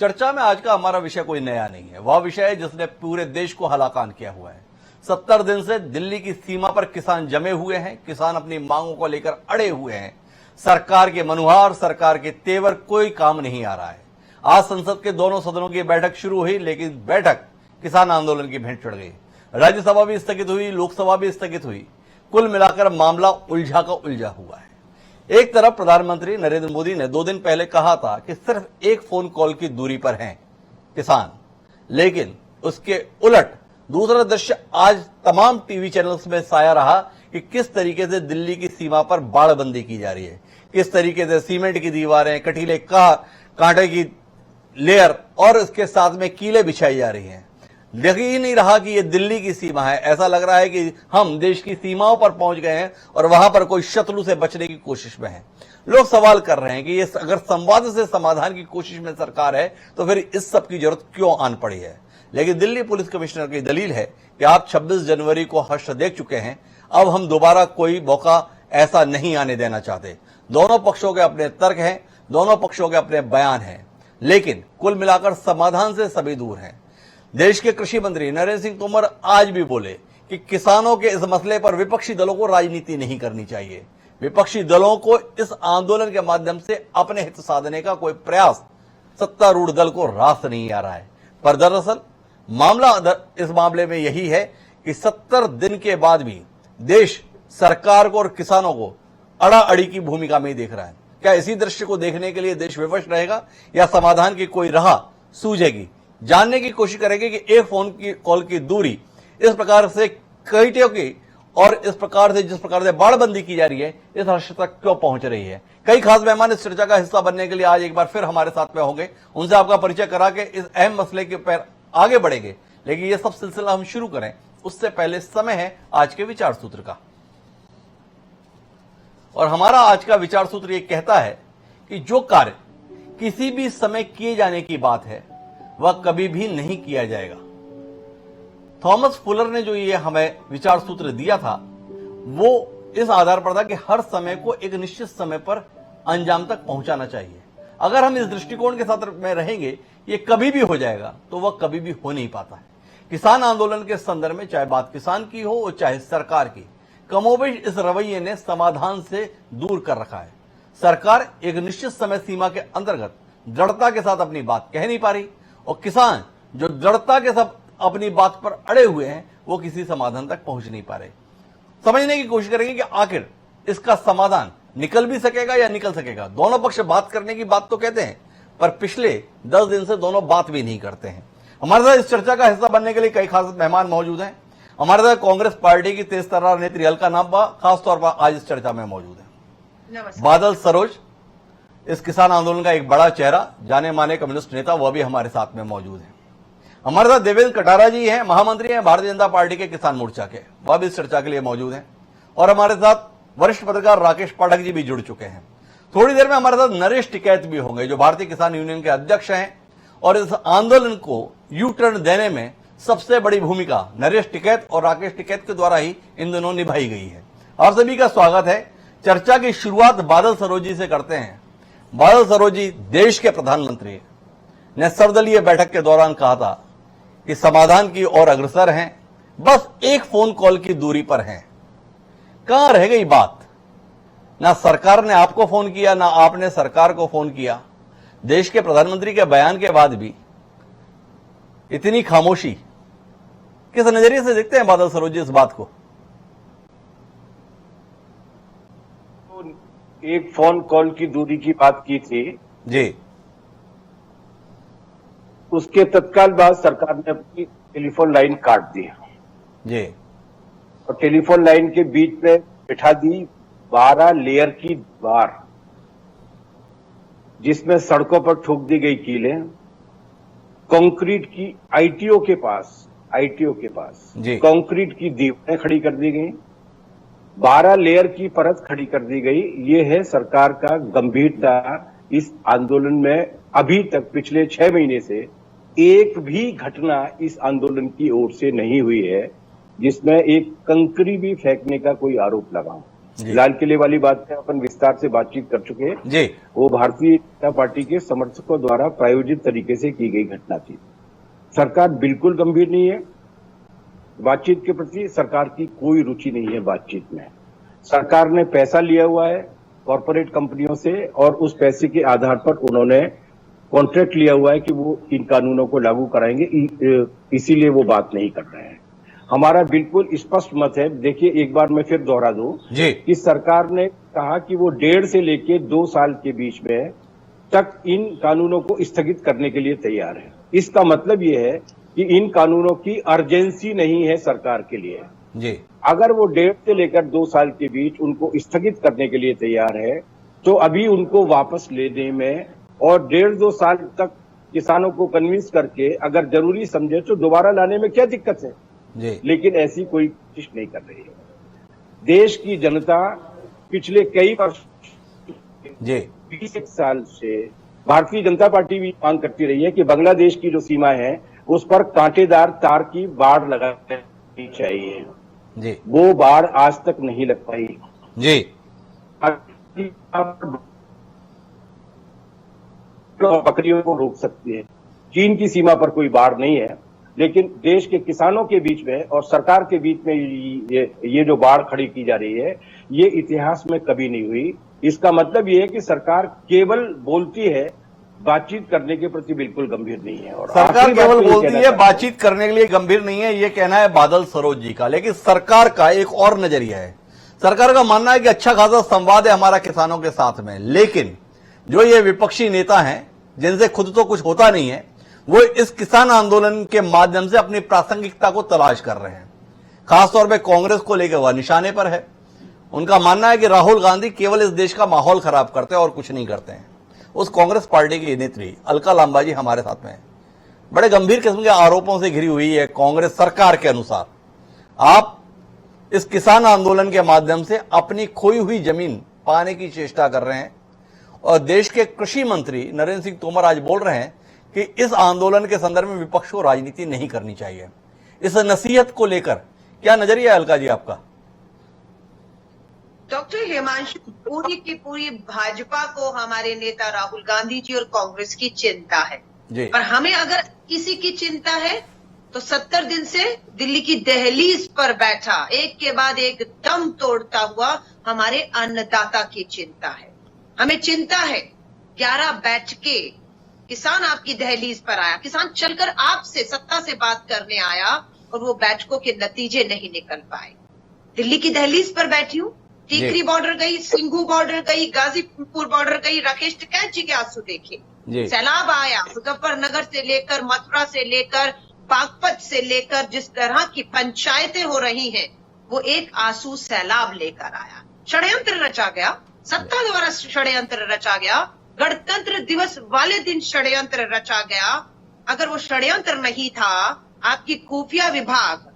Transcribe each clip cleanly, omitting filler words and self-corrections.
चर्चा में आज का हमारा विषय कोई नया नहीं है। वह विषय है जिसने पूरे देश को हलाकान किया हुआ है। 70 दिन से दिल्ली की सीमा पर किसान जमे हुए हैं। किसान अपनी मांगों को लेकर अड़े हुए हैं। सरकार के मनुहार, सरकार के तेवर कोई काम नहीं आ रहा है। आज संसद के दोनों सदनों की बैठक शुरू हुई, लेकिन बैठक किसान आंदोलन की भेंट चढ़ गई। राज्यसभा भी स्थगित हुई, लोकसभा भी स्थगित हुई। कुल मिलाकर मामला उलझा का उलझा हुआ है। एक तरफ प्रधानमंत्री नरेंद्र मोदी ने 2 दिन पहले कहा था कि सिर्फ एक फोन कॉल की दूरी पर हैं किसान, लेकिन उसके उलट दूसरा दृश्य आज तमाम टीवी चैनल्स में साया रहा कि किस तरीके से दिल्ली की सीमा पर बाड़बंदी की जा रही है, किस तरीके से सीमेंट की दीवारें, कटीले कांटे की लेयर और इसके साथ में कीले बिछाई जा रही हैं। लग ही नहीं रहा कि ये दिल्ली की सीमा है। ऐसा लग रहा है कि हम देश की सीमाओं पर पहुंच गए हैं और वहां पर कोई शत्रु से बचने की कोशिश में है। लोग सवाल कर रहे हैं कि ये अगर संवाद से समाधान की कोशिश में सरकार है तो फिर इस सब की जरूरत क्यों आन पड़ी है। लेकिन दिल्ली पुलिस कमिश्नर की दलील है कि आप 26 जनवरी को हर्ष देख चुके हैं, अब हम दोबारा कोई मौका ऐसा नहीं आने देना चाहते। दोनों पक्षों के अपने तर्क हैं, दोनों पक्षों के अपने बयान हैं, लेकिन कुल मिलाकर समाधान से सभी दूर हैं। देश के कृषि मंत्री नरेंद्र सिंह तोमर आज भी बोले कि किसानों के इस मसले पर विपक्षी दलों को राजनीति नहीं करनी चाहिए। विपक्षी दलों को इस आंदोलन के माध्यम से अपने हित साधने का कोई प्रयास सत्तारूढ़ दल को रास नहीं आ रहा है। पर दरअसल मामला इस मामले में यही है कि 70 दिन के बाद भी देश सरकार को और किसानों को अड़ाअड़ी की भूमिका में ही देख रहा है। क्या इसी दृश्य को देखने के लिए देश विवश रहेगा या समाधान की कोई राह सूझेगी? जानने की कोशिश करेंगे कि एक फोन की कॉल की दूरी इस प्रकार से कईटियों की और इस प्रकार से जिस प्रकार से बाड़बंदी की जा रही है, इस हर्ष तक क्यों पहुंच रही है। कई खास मेहमान इस चर्चा का हिस्सा बनने के लिए आज एक बार फिर हमारे साथ में होंगे। उनसे आपका परिचय करा के इस अहम मसले के ऊपर आगे बढ़ेंगे। लेकिन यह सब सिलसिला हम शुरू करें उससे पहले समय है आज के विचार सूत्र का। और हमारा आज का विचार सूत्र यह कहता है कि जो कार्य किसी भी समय किए जाने की बात है वह कभी भी नहीं किया जाएगा। थॉमस फुलर ने जो ये हमें विचार सूत्र दिया था वो इस आधार पर था कि हर समय को एक निश्चित समय पर अंजाम तक पहुंचाना चाहिए। अगर हम इस दृष्टिकोण के साथ में रहेंगे ये कभी भी हो जाएगा तो वह कभी भी हो नहीं पाता है। किसान आंदोलन के संदर्भ में चाहे बात किसान की हो और चाहे सरकार की, कमोबेश इस रवैये ने समाधान से दूर कर रखा है। सरकार एक निश्चित समय सीमा के अंतर्गत दृढ़ता के साथ अपनी बात कह नहीं पा रही और किसान जो दृढ़ता के साथ अपनी बात पर अड़े हुए हैं वो किसी समाधान तक पहुंच नहीं पा रहे। समझने की कोशिश करेंगे कि आखिर इसका समाधान निकल भी सकेगा या निकल सकेगा। दोनों पक्ष बात करने की बात तो कहते हैं पर पिछले 10 दिन से दोनों बात भी नहीं करते हैं। हमारे साथ इस चर्चा का हिस्सा बनने के लिए कई खास मेहमान मौजूद हैं। हमारे साथ कांग्रेस पार्टी की तेज तर्रार नेत्री अलका नाब्बा खासतौर पर आज इस चर्चा में मौजूद है। बादल सरोज, इस किसान आंदोलन का एक बड़ा चेहरा, जाने माने कम्युनिस्ट नेता, वह भी हमारे साथ में मौजूद है। हमारे साथ देवेंद्र कटारा जी हैं, महामंत्री हैं भारतीय जनता पार्टी के किसान मोर्चा के, वह भी इस चर्चा के लिए मौजूद हैं। और हमारे साथ वरिष्ठ पत्रकार राकेश पाठक जी भी जुड़ चुके हैं। थोड़ी देर में हमारे साथ नरेश टिकैत भी होंगे जो भारतीय किसान यूनियन के अध्यक्ष हैं और इस आंदोलन को यू टर्न देने में सबसे बड़ी भूमिका नरेश टिकैत और राकेश टिकैत के द्वारा ही इन दिनों निभाई गई है। आप सभी का स्वागत है। चर्चा की शुरुआत बादल सरोज जी से करते हैं। बादल सरोज जी, देश के प्रधानमंत्री ने सर्वदलीय बैठक के दौरान कहा था कि समाधान की ओर अग्रसर हैं, बस एक फोन कॉल की दूरी पर हैं। कहां रह गई बात? ना सरकार ने आपको फोन किया ना आपने सरकार को फोन किया। देश के प्रधानमंत्री के बयान के बाद भी इतनी खामोशी, किस नजरिए से देखते हैं बादल सरोज जी इस बात को? एक फोन कॉल की दूरी की बात की थी जी, उसके तत्काल बाद सरकार ने अपनी टेलीफोन लाइन काट दी जी और टेलीफोन लाइन के बीच में बिठा दी 12 लेयर की दीवार, जिसमें सड़कों पर ठोक दी गई कीलें, कंक्रीट की आईटीओ के पास कंक्रीट की दीवारें खड़ी कर दी गई, 12 लेयर की परत खड़ी कर दी गई। ये है सरकार का गंभीरता। इस आंदोलन में अभी तक पिछले 6 महीने से एक भी घटना इस आंदोलन की ओर से नहीं हुई है जिसमें एक कंकरी भी फेंकने का कोई आरोप लगा। जी। लाल किले वाली बात पे अपन विस्तार से बातचीत कर चुके हैं। जी। वो भारतीय जनता पार्टी के समर्थकों द्वारा प्रायोजित तरीके से की गई घटना थी। सरकार बिल्कुल गंभीर नहीं है बातचीत के प्रति। सरकार की कोई रुचि नहीं है बातचीत में। सरकार ने पैसा लिया हुआ है कॉरपोरेट कंपनियों से और उस पैसे के आधार पर उन्होंने कॉन्ट्रैक्ट लिया हुआ है कि वो इन कानूनों को लागू कराएंगे, इसीलिए वो बात नहीं कर रहे हैं। हमारा बिल्कुल स्पष्ट मत है। देखिए, एक बार मैं फिर दोहरा दूं कि सरकार ने कहा कि वो 1.5 से लेके 2 साल के बीच में तक इन कानूनों को स्थगित करने के लिए तैयार है। इसका मतलब ये है कि इन कानूनों की अर्जेंसी नहीं है सरकार के लिए। जी। अगर वो 1.5 से लेकर 2 साल के बीच उनको स्थगित करने के लिए तैयार है तो अभी उनको वापस लेने में और 1.5-2 साल तक किसानों को कन्विंस करके अगर जरूरी समझे तो दोबारा लाने में क्या दिक्कत है। जी। लेकिन ऐसी कोई कोशिश नहीं कर रही है। देश की जनता पिछले कई वर्ष 20 साल से भारतीय जनता पार्टी भी मांग करती रही है कि बांग्लादेश की जो सीमा है उस पर कांटेदार तार की बाड़ लगानी चाहिए। जी। वो बाड़ आज तक नहीं लग पाई। जी। बकरियों को रोक सकती है। चीन की सीमा पर कोई बाड़ नहीं है, लेकिन देश के किसानों के बीच में और सरकार के बीच में ये जो बाड़ खड़ी की जा रही है, ये इतिहास में कभी नहीं हुई। इसका मतलब ये है कि सरकार केवल बोलती है, बातचीत करने के प्रति बिल्कुल गंभीर नहीं है। और सरकार केवल बोलती है, बातचीत करने के लिए गंभीर नहीं है, ये कहना है बादल सरोज जी का। लेकिन सरकार का एक और नजरिया है। सरकार का मानना है कि अच्छा खासा संवाद है हमारा किसानों के साथ में, लेकिन जो ये विपक्षी नेता हैं जिनसे खुद तो कुछ होता नहीं है, वो इस किसान आंदोलन के माध्यम से अपनी प्रासंगिकता को तलाश कर रहे हैं। खासतौर पे कांग्रेस को लेकर वह निशाने पर है। उनका मानना है कि राहुल गांधी केवल इस देश का माहौल खराब करते हैं और कुछ नहीं करते हैं। उस कांग्रेस पार्टी की नेत्री अलका लांबा जी हमारे साथ में है। बड़े गंभीर किस्म के आरोपों से घिरी हुई है कांग्रेस सरकार के अनुसार। आप इस किसान आंदोलन के माध्यम से अपनी खोई हुई जमीन पाने की चेष्टा कर रहे हैं और देश के कृषि मंत्री नरेंद्र सिंह तोमर आज बोल रहे हैं कि इस आंदोलन के संदर्भ में विपक्ष को राजनीति नहीं करनी चाहिए। इस नसीहत को लेकर क्या नजरिया है अलका जी आपका? डॉक्टर हिमांशु, पूरी की पूरी भाजपा को हमारे नेता राहुल गांधी जी और कांग्रेस की चिंता है जी। पर हमें अगर किसी की चिंता है तो 70 दिन से दिल्ली की दहलीज पर बैठा एक के बाद एक दम तोड़ता हुआ हमारे अन्नदाता की चिंता है। हमें चिंता है 11 बैठके किसान आपकी दहलीज पर आया, किसान चलकर आपसे सत्ता से बात करने आया और वो बैठकों के नतीजे नहीं निकल पाए। दिल्ली की दहलीज पर बैठी हूँ, टीकरी बॉर्डर गई, सिंघू बॉर्डर गई, गाजीपुर बॉर्डर गई, राकेश टिकैत जी के आंसू देखे। सैलाब आया मुजफ्फरनगर से लेकर मथुरा से लेकर बागपत से लेकर जिस तरह की पंचायतें हो रही हैं वो एक आंसू सैलाब लेकर आया। षड्यंत्र रचा गया, सत्ता द्वारा षड्यंत्र रचा गया, गणतंत्र दिवस वाले दिन षड्यंत्र रचा गया। अगर वो षड्यंत्र नहीं था, आपकी खुफिया विभाग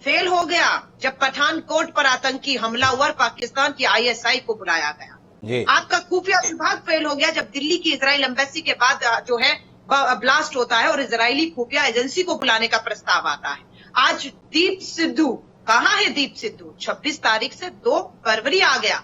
फेल हो गया जब पठानकोट पर आतंकी हमला हुआ, पाकिस्तान की ISI को बुलाया गया। आपका खुफिया विभाग फेल हो गया जब दिल्ली की इजराइल एम्बेसी के बाद जो है ब्लास्ट होता है और इजरायली खुफिया एजेंसी को बुलाने का प्रस्ताव आता है। आज दीप सिद्धू, कहाँ है दीप सिद्धू? 26 तारीख से 2 फरवरी आ गया।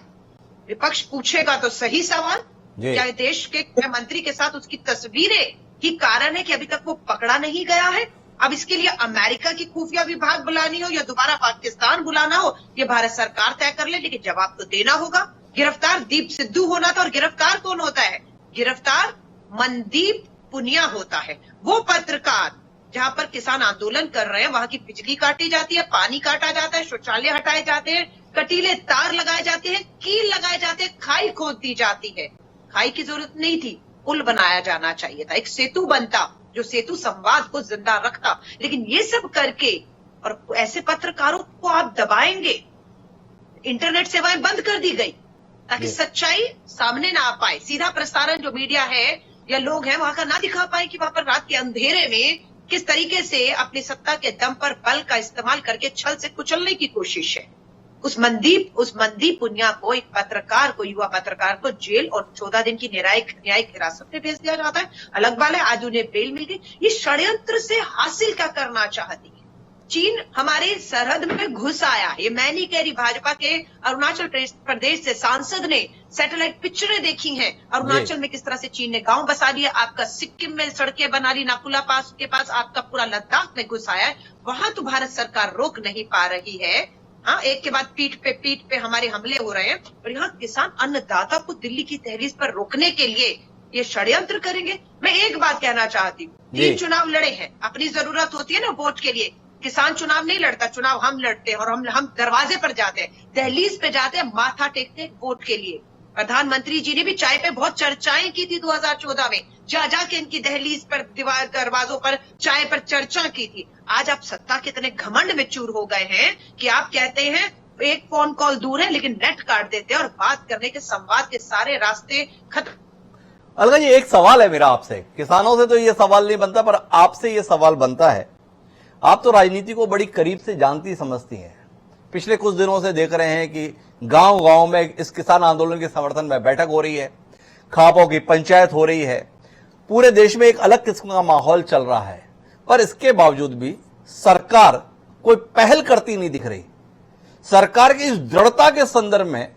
विपक्ष पूछेगा तो सही सवाल, क्या देश के गृहमंत्री के साथ उसकी तस्वीरें ही कारण है कि अभी तक वो पकड़ा नहीं गया है? अब इसके लिए अमेरिका की खुफिया विभाग बुलानी हो या दोबारा पाकिस्तान बुलाना हो, ये भारत सरकार तय कर ले, लेकिन जवाब तो देना होगा। गिरफ्तार दीप सिद्धू होना था और गिरफ्तार कौन होता है? गिरफ्तार मनदीप पुनिया होता है। वो पत्रकार जहां पर किसान आंदोलन कर रहे हैं, वहां की बिजली काटी जाती है, पानी काटा जाता है, शौचालय हटाए जाते हैं, कटीले तार लगाए जाते हैं, कील लगाए जाते हैं, खाई खोद दी जाती है। खाई की जरूरत नहीं थी, पुल बनाया जाना चाहिए था, एक सेतु बनता जो सेतु संवाद को जिंदा रखता। लेकिन ये सब करके और ऐसे पत्रकारों को आप दबाएंगे। इंटरनेट सेवाएं बंद कर दी गई ताकि सच्चाई सामने ना आ पाए। सीधा प्रसारण जो मीडिया है या लोग हैं वहां का ना दिखा पाए कि वहां पर रात के अंधेरे में किस तरीके से अपनी सत्ता के दम पर बल का इस्तेमाल करके छल से कुचलने की कोशिश है। उस मनदीप पुनिया को, एक पत्रकार को, युवा पत्रकार को जेल और 14 दिन की न्यायिक हिरासत में भेज दिया जाता है। अलग बात है आज उन्हें बेल मिल गई। ये षड्यंत्र से हासिल क्या करना चाहती है? चीन हमारे सरहद में घुस आया। ये मैं नहीं कह रही, भाजपा के अरुणाचल प्रदेश से सांसद ने सैटेलाइट पिक्चरें देखी हैं। अरुणाचल में किस तरह से चीन ने गांव बसा लिया, आपका सिक्किम में सड़कें बना ली, नाकुला पास के पास आपका पूरा लद्दाख में घुस आया है। वहां तो भारत सरकार रोक नहीं पा रही है। हाँ, एक के बाद पीठ पे हमारे हमले हो रहे हैं, और यहाँ किसान अन्नदाता को दिल्ली की दहलीज पर रोकने के लिए ये षड्यंत्र करेंगे। मैं एक बात कहना चाहती हूँ, 3 चुनाव लड़े हैं, अपनी जरूरत होती है ना वोट के लिए। किसान चुनाव नहीं लड़ता, चुनाव हम लड़ते हैं, और हम दरवाजे पर जाते हैं, दहलीज पे जाते हैं, माथा टेकते हैं वोट के लिए। प्रधानमंत्री जी ने भी चाय पे बहुत चर्चाएं की थी 2014 में, जाके इनकी दहलीज पर, दरवाजों पर, चाय पर चर्चा की थी। आज आप सत्ता के इतने घमंड में चूर हो गए हैं कि आप कहते हैं एक फोन कॉल दूर है, लेकिन नेट काट देते हैं और बात करने के, संवाद के सारे रास्ते खत्म। अलका जी, एक सवाल है मेरा आपसे। किसानों से तो ये सवाल नहीं बनता, पर आपसे ये सवाल बनता है। आप तो राजनीति को बड़ी करीब से जानती समझती हैं। पिछले कुछ दिनों से देख रहे हैं कि गांव-गांव में इस किसान आंदोलन के समर्थन में बैठक हो रही है, खापों की पंचायत हो रही है, पूरे देश में एक अलग किस्म का माहौल चल रहा है। पर इसके बावजूद भी सरकार कोई पहल करती नहीं दिख रही। सरकार की इस दृढ़ता के संदर्भ में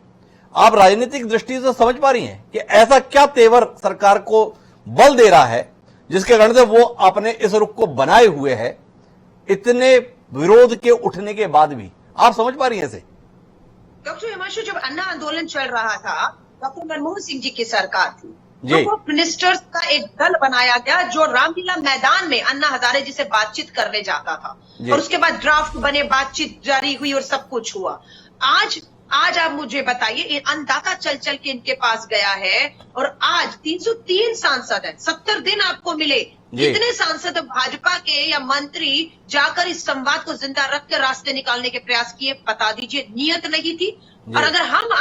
आप राजनीतिक दृष्टि से समझ पा रही हैं कि ऐसा क्या तेवर सरकार को बल दे रहा है जिसके कारण से वो अपने इस रुख को बनाए हुए है, इतने विरोध के उठने के बाद भी? आप समझ पा रही हैं इसे? डॉक्टर हिमांशु, जब अन्ना आंदोलन चल रहा था, डॉक्टर मनमोहन सिंह जी की सरकार थी, जी। तो मिनिस्टर्स का एक दल बनाया गया जो रामलीला मैदान में अन्ना हजारे जी से बातचीत करने जाता था, और उसके बाद ड्राफ्ट बने, बातचीत जारी हुई और सब कुछ हुआ। आज आप मुझे बताइए, अन्नदाता चल चल के इनके पास गया है, और आज 303 सांसद हैं, 70 दिन आपको मिले। कितने सांसद भाजपा के या मंत्री जाकर इस संवाद को जिंदा रख कर रास्ते निकालने के प्रयास किए, बता दीजिए। नियत नहीं थी। और अगर हम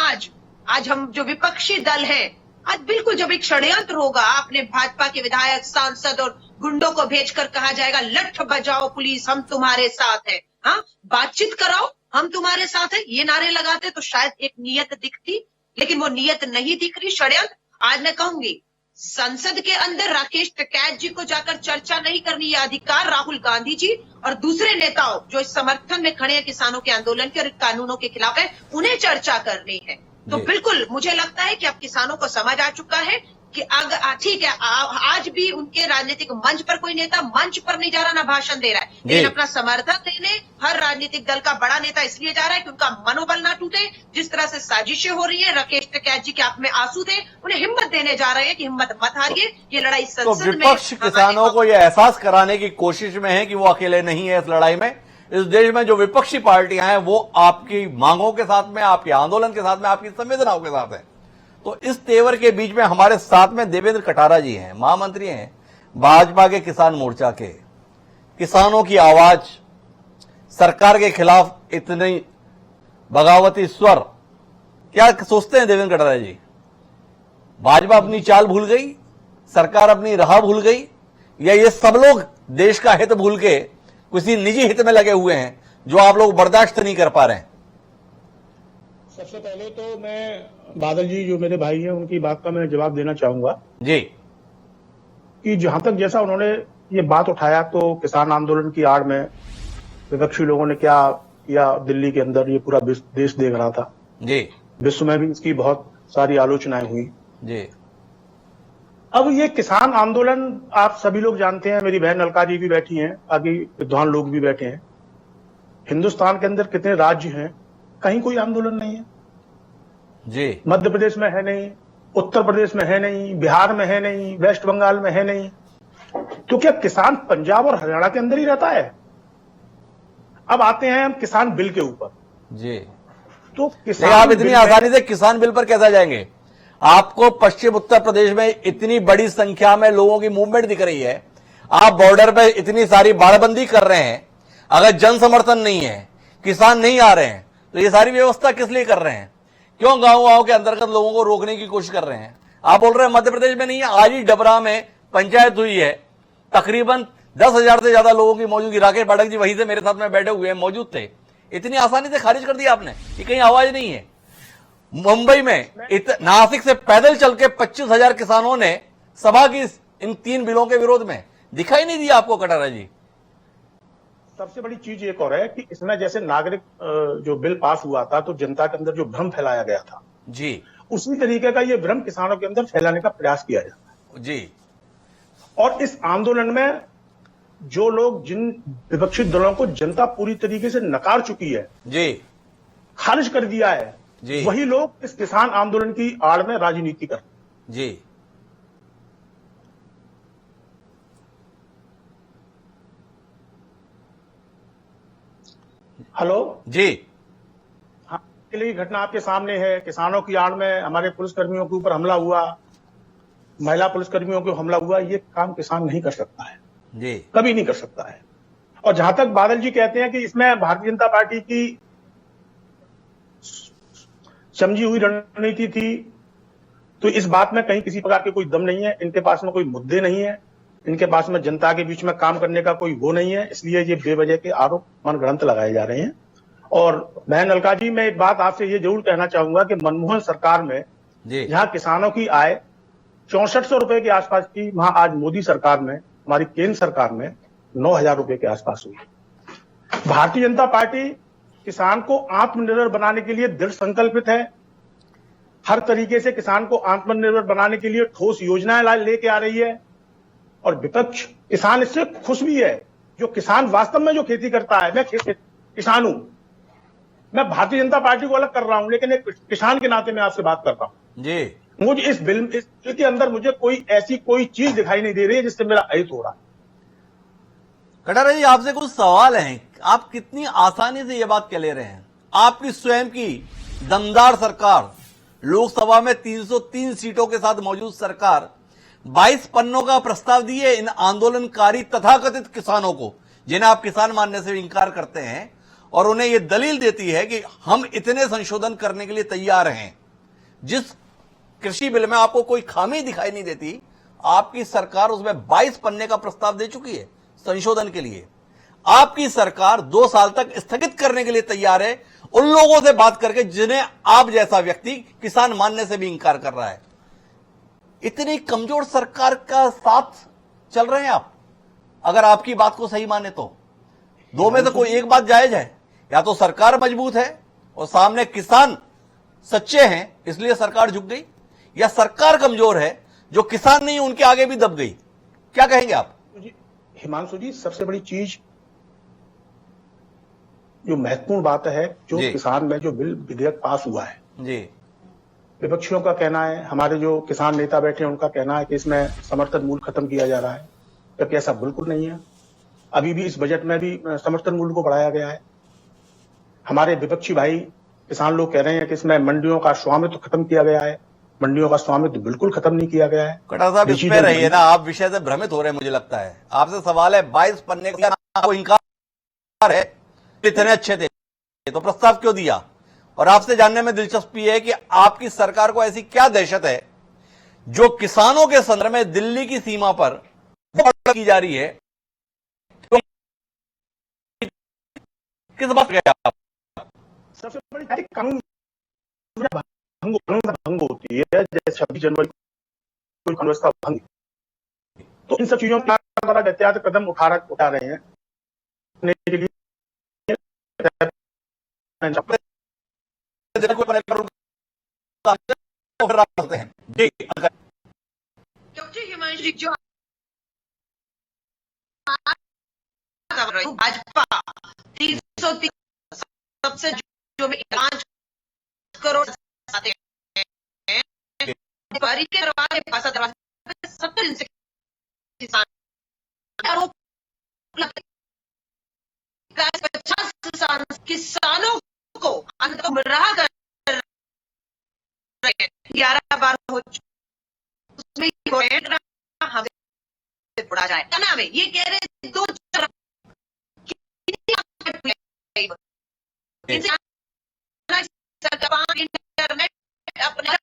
आज हम जो विपक्षी दल हैं, आज बिल्कुल जब एक षड्यंत्र होगा, अपने भाजपा के विधायक, सांसद और गुंडों को भेजकर कहा जाएगा लठ बजाओ पुलिस, हम तुम्हारे साथ हैं, हाँ बातचीत कराओ, हम तुम्हारे साथ हैं, ये नारे लगाते तो शायद एक नियत दिखती, लेकिन वो नियत नहीं दिख रही, षड्यंत्र। आज मैं कहूंगी, संसद के अंदर राकेश टिकैत जी को जाकर चर्चा नहीं करनी, यह अधिकार राहुल गांधी जी और दूसरे नेताओं जो इस समर्थन में खड़े हैं किसानों के आंदोलन के और कानूनों के खिलाफ है, उन्हें चर्चा करनी है। तो बिल्कुल मुझे लगता है कि अब किसानों को समझ आ चुका है कि अगर ठीक है, आज भी उनके राजनीतिक मंच पर कोई नेता मंच पर नहीं जा रहा, ना भाषण दे रहा है, लेकिन अपना समर्थन देने हर राजनीतिक दल का बड़ा नेता इसलिए जा रहा है कि उनका मनोबल ना टूटे। जिस तरह से साजिशें हो रही है, राकेश टिकैत जी के आंख में आंसू थे, उन्हें हिम्मत देने जा रहे हैं कि हिम्मत मत हारिए, ये लड़ाई संसद में। तो विपक्ष किसानों को यह एहसास कराने की कोशिश में है कि वो अकेले नहीं है इस लड़ाई में। इस देश में जो विपक्षी पार्टियां हैं वो आपकी मांगों के साथ में, आपके आंदोलन के साथ में, आपकी संवेदनाओं के साथ है। तो इस तेवर के बीच में हमारे साथ में देवेंद्र कटारा जी हैं, महामंत्री हैं भाजपा के किसान मोर्चा के। किसानों की आवाज, सरकार के खिलाफ इतनी बगावती स्वर, क्या सोचते हैं देवेंद्र कटारा जी? भाजपा अपनी चाल भूल गई, सरकार अपनी राह भूल गई, या ये सब लोग देश का हित भूल के किसी निजी हित में लगे हुए हैं जो आप लोग बर्दाश्त नहीं कर पा रहे हैं? सबसे पहले तो मैं बादल जी जो मेरे भाई हैं उनकी बात का मैं जवाब देना चाहूंगा जी, कि जहां तक जैसा उन्होंने ये बात उठाया, तो किसान आंदोलन की आड़ में विपक्षी लोगों ने क्या किया दिल्ली के अंदर, ये पूरा देश देख रहा था जी, विश्व में भी इसकी बहुत सारी आलोचनाएं हुई जी। अब ये किसान आंदोलन आप सभी लोग जानते हैं, मेरी बहन अलका जी भी बैठी हैं, आगे विद्वान लोग भी बैठे हैं। हिंदुस्तान के अंदर कितने राज्य हैं, कहीं कोई आंदोलन नहीं है जी। मध्य प्रदेश में है नहीं, उत्तर प्रदेश में है नहीं, बिहार में है नहीं, वेस्ट बंगाल में है नहीं, तो क्या किसान पंजाब और हरियाणा के अंदर ही रहता है? अब आते हैं हम किसान बिल के ऊपर जी। तो किसान आप इतनी आसानी से किसान बिल पर कैसे जाएंगे? आपको पश्चिम उत्तर प्रदेश में इतनी बड़ी संख्या में लोगों की मूवमेंट दिख रही है, आप बॉर्डर पे इतनी सारी बाड़बंदी कर रहे हैं, अगर जन समर्थन नहीं है, किसान नहीं आ रहे हैं, तो ये सारी व्यवस्था किस लिए कर रहे हैं? क्यों गांव-गांव के अंतर्गत लोगों को रोकने की कोशिश कर रहे हैं? आप बोल रहे हैं मध्य प्रदेश में नहीं है, आज ही डबरा में पंचायत हुई है, तकरीबन 10,000 से ज्यादा लोगों की मौजूदगी, राकेश पाठक जी वहीं से मेरे साथ में बैठे हुए हैं, मौजूद थे, इतनी आसानी से खारिज कर दिया आपने कि कहीं आवाज नहीं है। मुंबई में नासिक से पैदल चल के 25,000 किसानों ने सभा की इन 3 बिलों के विरोध में, दिखाई नहीं दिया आपको कटारा जी? सबसे बड़ी चीज एक और है कि इसमें जैसे नागरिक जो बिल पास हुआ था तो जनता के अंदर जो भ्रम फैलाया गया था जी उसी तरीके का ये भ्रम किसानों के अंदर फैलाने का प्रयास किया जाता है। जी और इस आंदोलन में जो लोग जिन विपक्षी दलों को जनता पूरी तरीके से नकार चुकी है, जी खारिज कर दिया है, जी वही लोग इस किसान आंदोलन की आड़ में राजनीति कर। जी हेलो जी हाँ, के लिए घटना आपके सामने है। किसानों की आड़ में हमारे पुलिसकर्मियों के ऊपर हमला हुआ, महिला पुलिसकर्मियों को हमला हुआ। ये काम किसान नहीं कर सकता है, जी कभी नहीं कर सकता है। और जहां तक बादल जी कहते हैं कि इसमें भारतीय जनता पार्टी की समझी हुई रणनीति थी, तो इस बात में कहीं किसी प्रकार के कोई दम नहीं है। इनके पास में कोई मुद्दे नहीं है, इनके पास में जनता के बीच में काम करने का कोई वो नहीं है। इसलिए ये बेवजह के आरोप मनगढ़ंत लगाए जा रहे हैं। और बहन अलका जी, मैं एक बात आपसे ये जरूर कहना चाहूंगा कि मनमोहन सरकार में जी जहां किसानों की आय 6400 रुपए के आसपास की, वहां आज मोदी सरकार में, हमारी केंद्र सरकार में 9000 रुपए के आसपास हुई। भारतीय जनता पार्टी किसान को आत्मनिर्भर बनाने के लिए दृढ़ संकल्पित है। हर तरीके से किसान को आत्मनिर्भर बनाने के लिए ठोस योजनाएं लेके आ रही है। और विपक्ष, किसान इससे खुश भी है। जो किसान वास्तव में जो खेती करता है, मैं किसान हूं, मैं भारतीय जनता पार्टी को अलग कर रहा हूं, लेकिन एक किसान के नाते मैं आपसे बात करता हूं। जी मुझे इस बिल के अंदर मुझे कोई ऐसी कोई चीज दिखाई नहीं दे रही है जिससे मेरा अहित हो रहा है। कटारा जी, आपसे कुछ सवाल हैं। आप कितनी आसानी से ये बात कह ले रहे हैं? आपकी स्वयं की दमदार सरकार, लोकसभा में 303 सीटों के साथ मौजूद सरकार 22 पन्नों का प्रस्ताव दिए इन आंदोलनकारी तथाकथित किसानों को, जिन्हें आप किसान मानने से इनकार करते हैं, और उन्हें यह दलील देती है कि हम इतने संशोधन करने के लिए तैयार हैं। जिस कृषि बिल में आपको कोई खामी दिखाई नहीं देती, आपकी सरकार उसमें 22 पन्ने का प्रस्ताव दे चुकी है संशोधन के लिए। आपकी सरकार 2 साल तक स्थगित करने के लिए तैयार है उन लोगों से बात करके जिन्हें आप जैसा व्यक्ति किसान मानने से भी इंकार कर रहा है। इतनी कमजोर सरकार का साथ चल रहे हैं आप, अगर आपकी बात को सही माने तो। दो में से कोई एक बात जायज है, या तो सरकार मजबूत है और सामने किसान सच्चे हैं इसलिए सरकार झुक गई, या सरकार कमजोर है जो किसान नहीं उनके आगे भी दब गई। क्या कहेंगे आप? हिमांशु जी, सबसे बड़ी चीज जो महत्वपूर्ण बात है, जो किसान में जो बिल विधेयक पास हुआ है जी, विपक्षियों का कहना है, हमारे जो किसान नेता बैठे हैं उनका कहना है कि इसमें समर्थन मूल्य खत्म किया जा रहा है, जबकि ऐसा बिल्कुल नहीं है। अभी भी इस बजट में भी समर्थन मूल्य को बढ़ाया गया है। हमारे विपक्षी भाई किसान लोग कह रहे हैं कि इसमें मंडियों का स्वामित्व खत्म किया गया है। मंडियों का स्वामित्व बिल्कुल खत्म नहीं किया गया है। कटार साहब, इस पे रहिए ना, आप विषय से भ्रमित हो रहे हैं मुझे लगता है। आपसे सवाल है 22 पन्ने का आपको इंकार है, इतने अच्छे थे तो प्रस्ताव क्यों दिया? और आपसे जानने में दिलचस्पी है कि आपकी सरकार को ऐसी क्या दहशत है जो किसानों के संदर्भ में दिल्ली की सीमा पर की जा रही है? किस बात का? सबसे बड़ी कानून भंग होती है, जैसे 26 जनवरी को व्यवस्था भंग। तो इन सब चीजों का बड़ा एहतियात कदम उठा रहे हैं के लिए। डॉक्टर हिमांशु जी, जो भाजपा 330 सबसे जो 5 करोड़ आते हैं, बारी के दरवाजे 70 दिन से किसान 50 किसानों को अंदर गुमराह कर रहे हैं। 11 बार हो उसमें हमें पड़ा जाए क्या नाम है, ये कह रहे 2 इंटरनेट अपने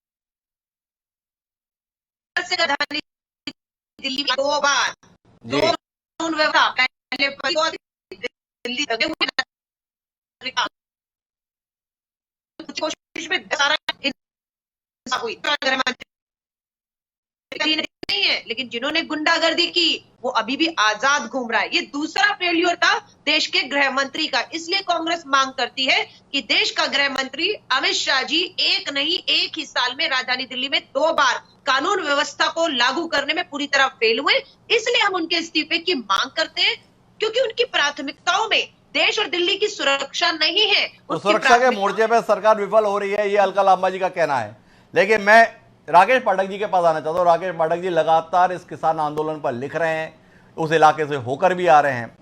से राजधानी दिल्ली में 2 बार दिल्ली लगे हुए कोशिश में सारा हुई। नहीं है, लेकिन जिन्होंने गुंडागर्दी की वो अभी भी आजाद घूम रहा है। ये दूसरा फेल्यूर था देश के गृह मंत्री का। इसलिए कांग्रेस मांग करती है कि देश का गृह मंत्री अमित शाह जी एक नहीं एक ही साल में राजधानी दिल्ली में 2 बार कानून व्यवस्था को लागू करने में पूरी तरह फेल हुए। इसलिए हम उनके इस्तीफे की मांग करते हैं, क्योंकि उनकी प्राथमिकताओं में देश और दिल्ली की सुरक्षा नहीं है। तो सुरक्षा के मोर्चे पे सरकार विफल हो रही है, ये अलका लांबा जी का कहना है। लेकिन मैं राकेश पाठक जी के पास आना चाहता हूं। राकेश पाठक जी लगातार इस किसान आंदोलन पर लिख रहे हैं, उस इलाके से होकर भी आ रहे हैं।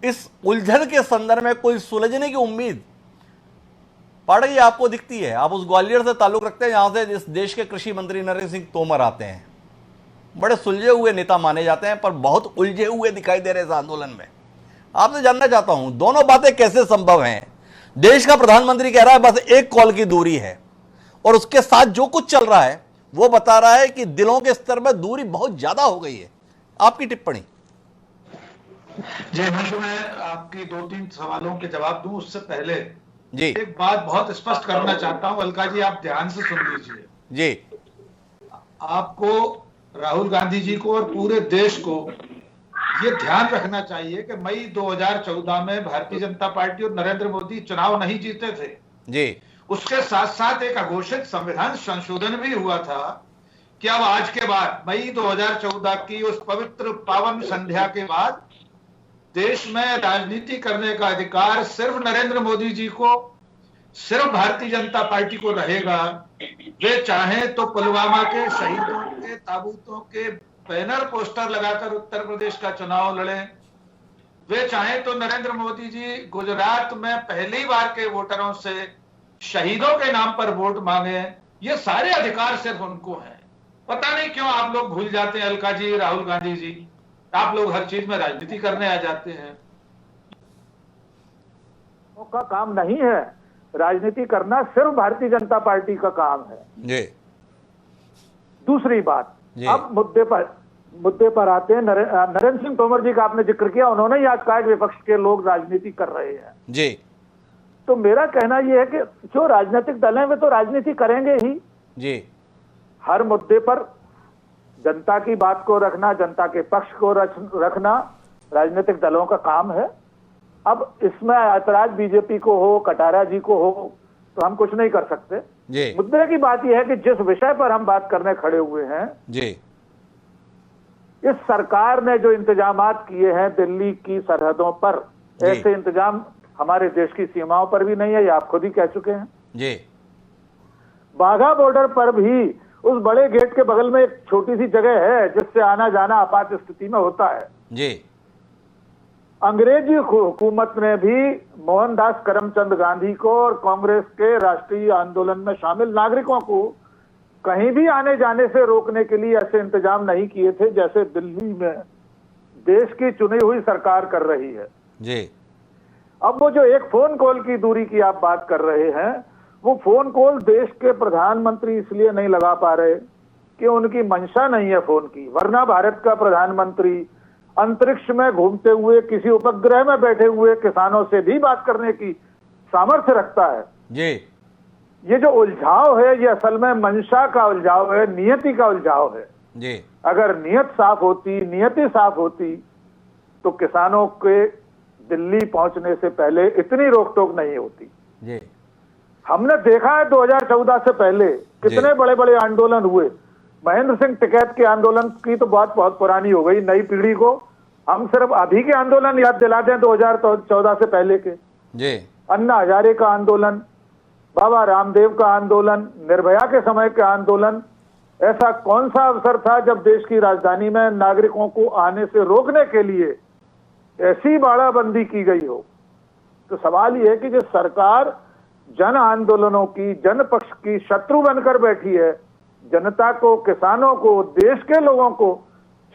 इस उलझन के संदर्भ में कोई सुलझने की उम्मीद पाठक जी आपको दिखती है? आप उस ग्वालियर से ताल्लुक रखते हैं जहां से इस देश के कृषि मंत्री नरेंद्र सिंह तोमर आते हैं। बड़े सुलझे हुए नेता माने जाते हैं, पर बहुत उलझे हुए दिखाई दे रहे इस आंदोलन में। आपसे जानना चाहता हूं, दोनों बातें कैसे संभव हैं? देश का प्रधानमंत्री कह रहा है बस एक कॉल की दूरी है, और उसके साथ जो कुछ चल रहा है वो बता रहा है कि दिलों के स्तर में दूरी बहुत ज्यादा हो गई है। आपकी टिप्पणी? जी मंजू, मैं आपकी 2-3 सवालों के जवाब दूं उससे पहले जी एक बात बहुत स्पष्ट करना चाहता हूं। अलका जी, आप ध्यान से सुन लीजिए। जी आपको, राहुल गांधी जी को और पूरे देश को ये ध्यान रखना चाहिए कि मई 2014 में भारतीय जनता पार्टी और नरेंद्र मोदी चुनाव नहीं जीते थे जी। उसके साथ साथ एक अघोषित संविधान संशोधन भी हुआ था कि अब आज के बाद मई 2014 की उस पवित्र पावन संध्या के बाद देश में राजनीति करने का अधिकार सिर्फ नरेंद्र मोदी जी को, सिर्फ भारतीय जनता पार्टी को रहेगा। वे चाहें तो पुलवामा के शहीदों के ताबूतों के बैनर पोस्टर लगाकर उत्तर प्रदेश का चुनाव लड़ें। वे चाहें तो नरेंद्र मोदी जी गुजरात में पहली बार के वोटरों से शहीदों के नाम पर वोट मांगे। ये सारे अधिकार सिर्फ उनको हैं। पता नहीं क्यों आप लोग भूल जाते हैं, अलका जी, राहुल गांधी जी, आप लोग हर चीज में राजनीति करने आ जाते हैं। का काम नहीं है, राजनीति करना सिर्फ भारतीय जनता पार्टी का काम है जी। दूसरी बात, अब मुद्दे पर आते हैं। नरेंद्र सिंह तोमर जी का आपने जिक्र किया, उन्होंने ही आज कहा कि विपक्ष के लोग राजनीति कर रहे हैं जी। तो मेरा कहना यह है कि जो राजनीतिक दल हैं वे तो राजनीति करेंगे ही जी। हर मुद्दे पर जनता की बात को रखना, जनता के पक्ष को रखना राजनीतिक दलों का काम है। अब इसमें ऐतराज बीजेपी को हो, कटारा जी को हो, तो हम कुछ नहीं कर सकते जी। मुद्दे की बात यह है कि जिस विषय पर हम बात करने खड़े हुए हैं जी, इस सरकार ने जो इंतजामात किए हैं दिल्ली की सरहदों पर, ऐसे इंतजाम हमारे देश की सीमाओं पर भी नहीं है, ये आप खुद ही कह चुके हैं जी। बाघा बॉर्डर पर भी उस बड़े गेट के बगल में एक छोटी सी जगह है जिससे आना जाना आपात स्थिति में होता है जी। अंग्रेजी हुकूमत ने भी मोहनदास करमचंद गांधी को और कांग्रेस के राष्ट्रीय आंदोलन में शामिल नागरिकों को कहीं भी आने जाने से रोकने के लिए ऐसे इंतजाम नहीं किए थे जैसे दिल्ली में देश की चुनी हुई सरकार कर रही है जी। अब वो जो एक फोन कॉल की दूरी की आप बात कर रहे हैं, वो फोन कॉल देश के प्रधानमंत्री इसलिए नहीं लगा पा रहे कि उनकी मंशा नहीं है फोन की, वरना भारत का प्रधानमंत्री अंतरिक्ष में घूमते हुए किसी उपग्रह में बैठे हुए किसानों से भी बात करने की सामर्थ्य रखता है जी। ये जो उलझाव है ये असल में मंशा का उलझाव है, नियति का उलझाव है जी। अगर नियत साफ होती, नियति साफ होती तो किसानों के दिल्ली पहुंचने से पहले इतनी रोक टोक नहीं होती जी। हमने देखा है 2014 से पहले कितने बड़े बड़े आंदोलन हुए। महेंद्र सिंह टिकैत के आंदोलन की तो बात बहुत पुरानी हो गई, नई पीढ़ी को हम सिर्फ अभी के आंदोलन याद दिलाते हैं 2014 से पहले के जी। अन्ना हजारे का आंदोलन, बाबा रामदेव का आंदोलन, निर्भया के समय का आंदोलन। ऐसा कौन सा अवसर था जब देश की राजधानी में नागरिकों को आने से रोकने के लिए ऐसी बाड़ाबंदी की गई हो? तो सवाल यह है कि जो सरकार जन आंदोलनों की, जन पक्ष की शत्रु बनकर बैठी है, जनता को, किसानों को, देश के लोगों को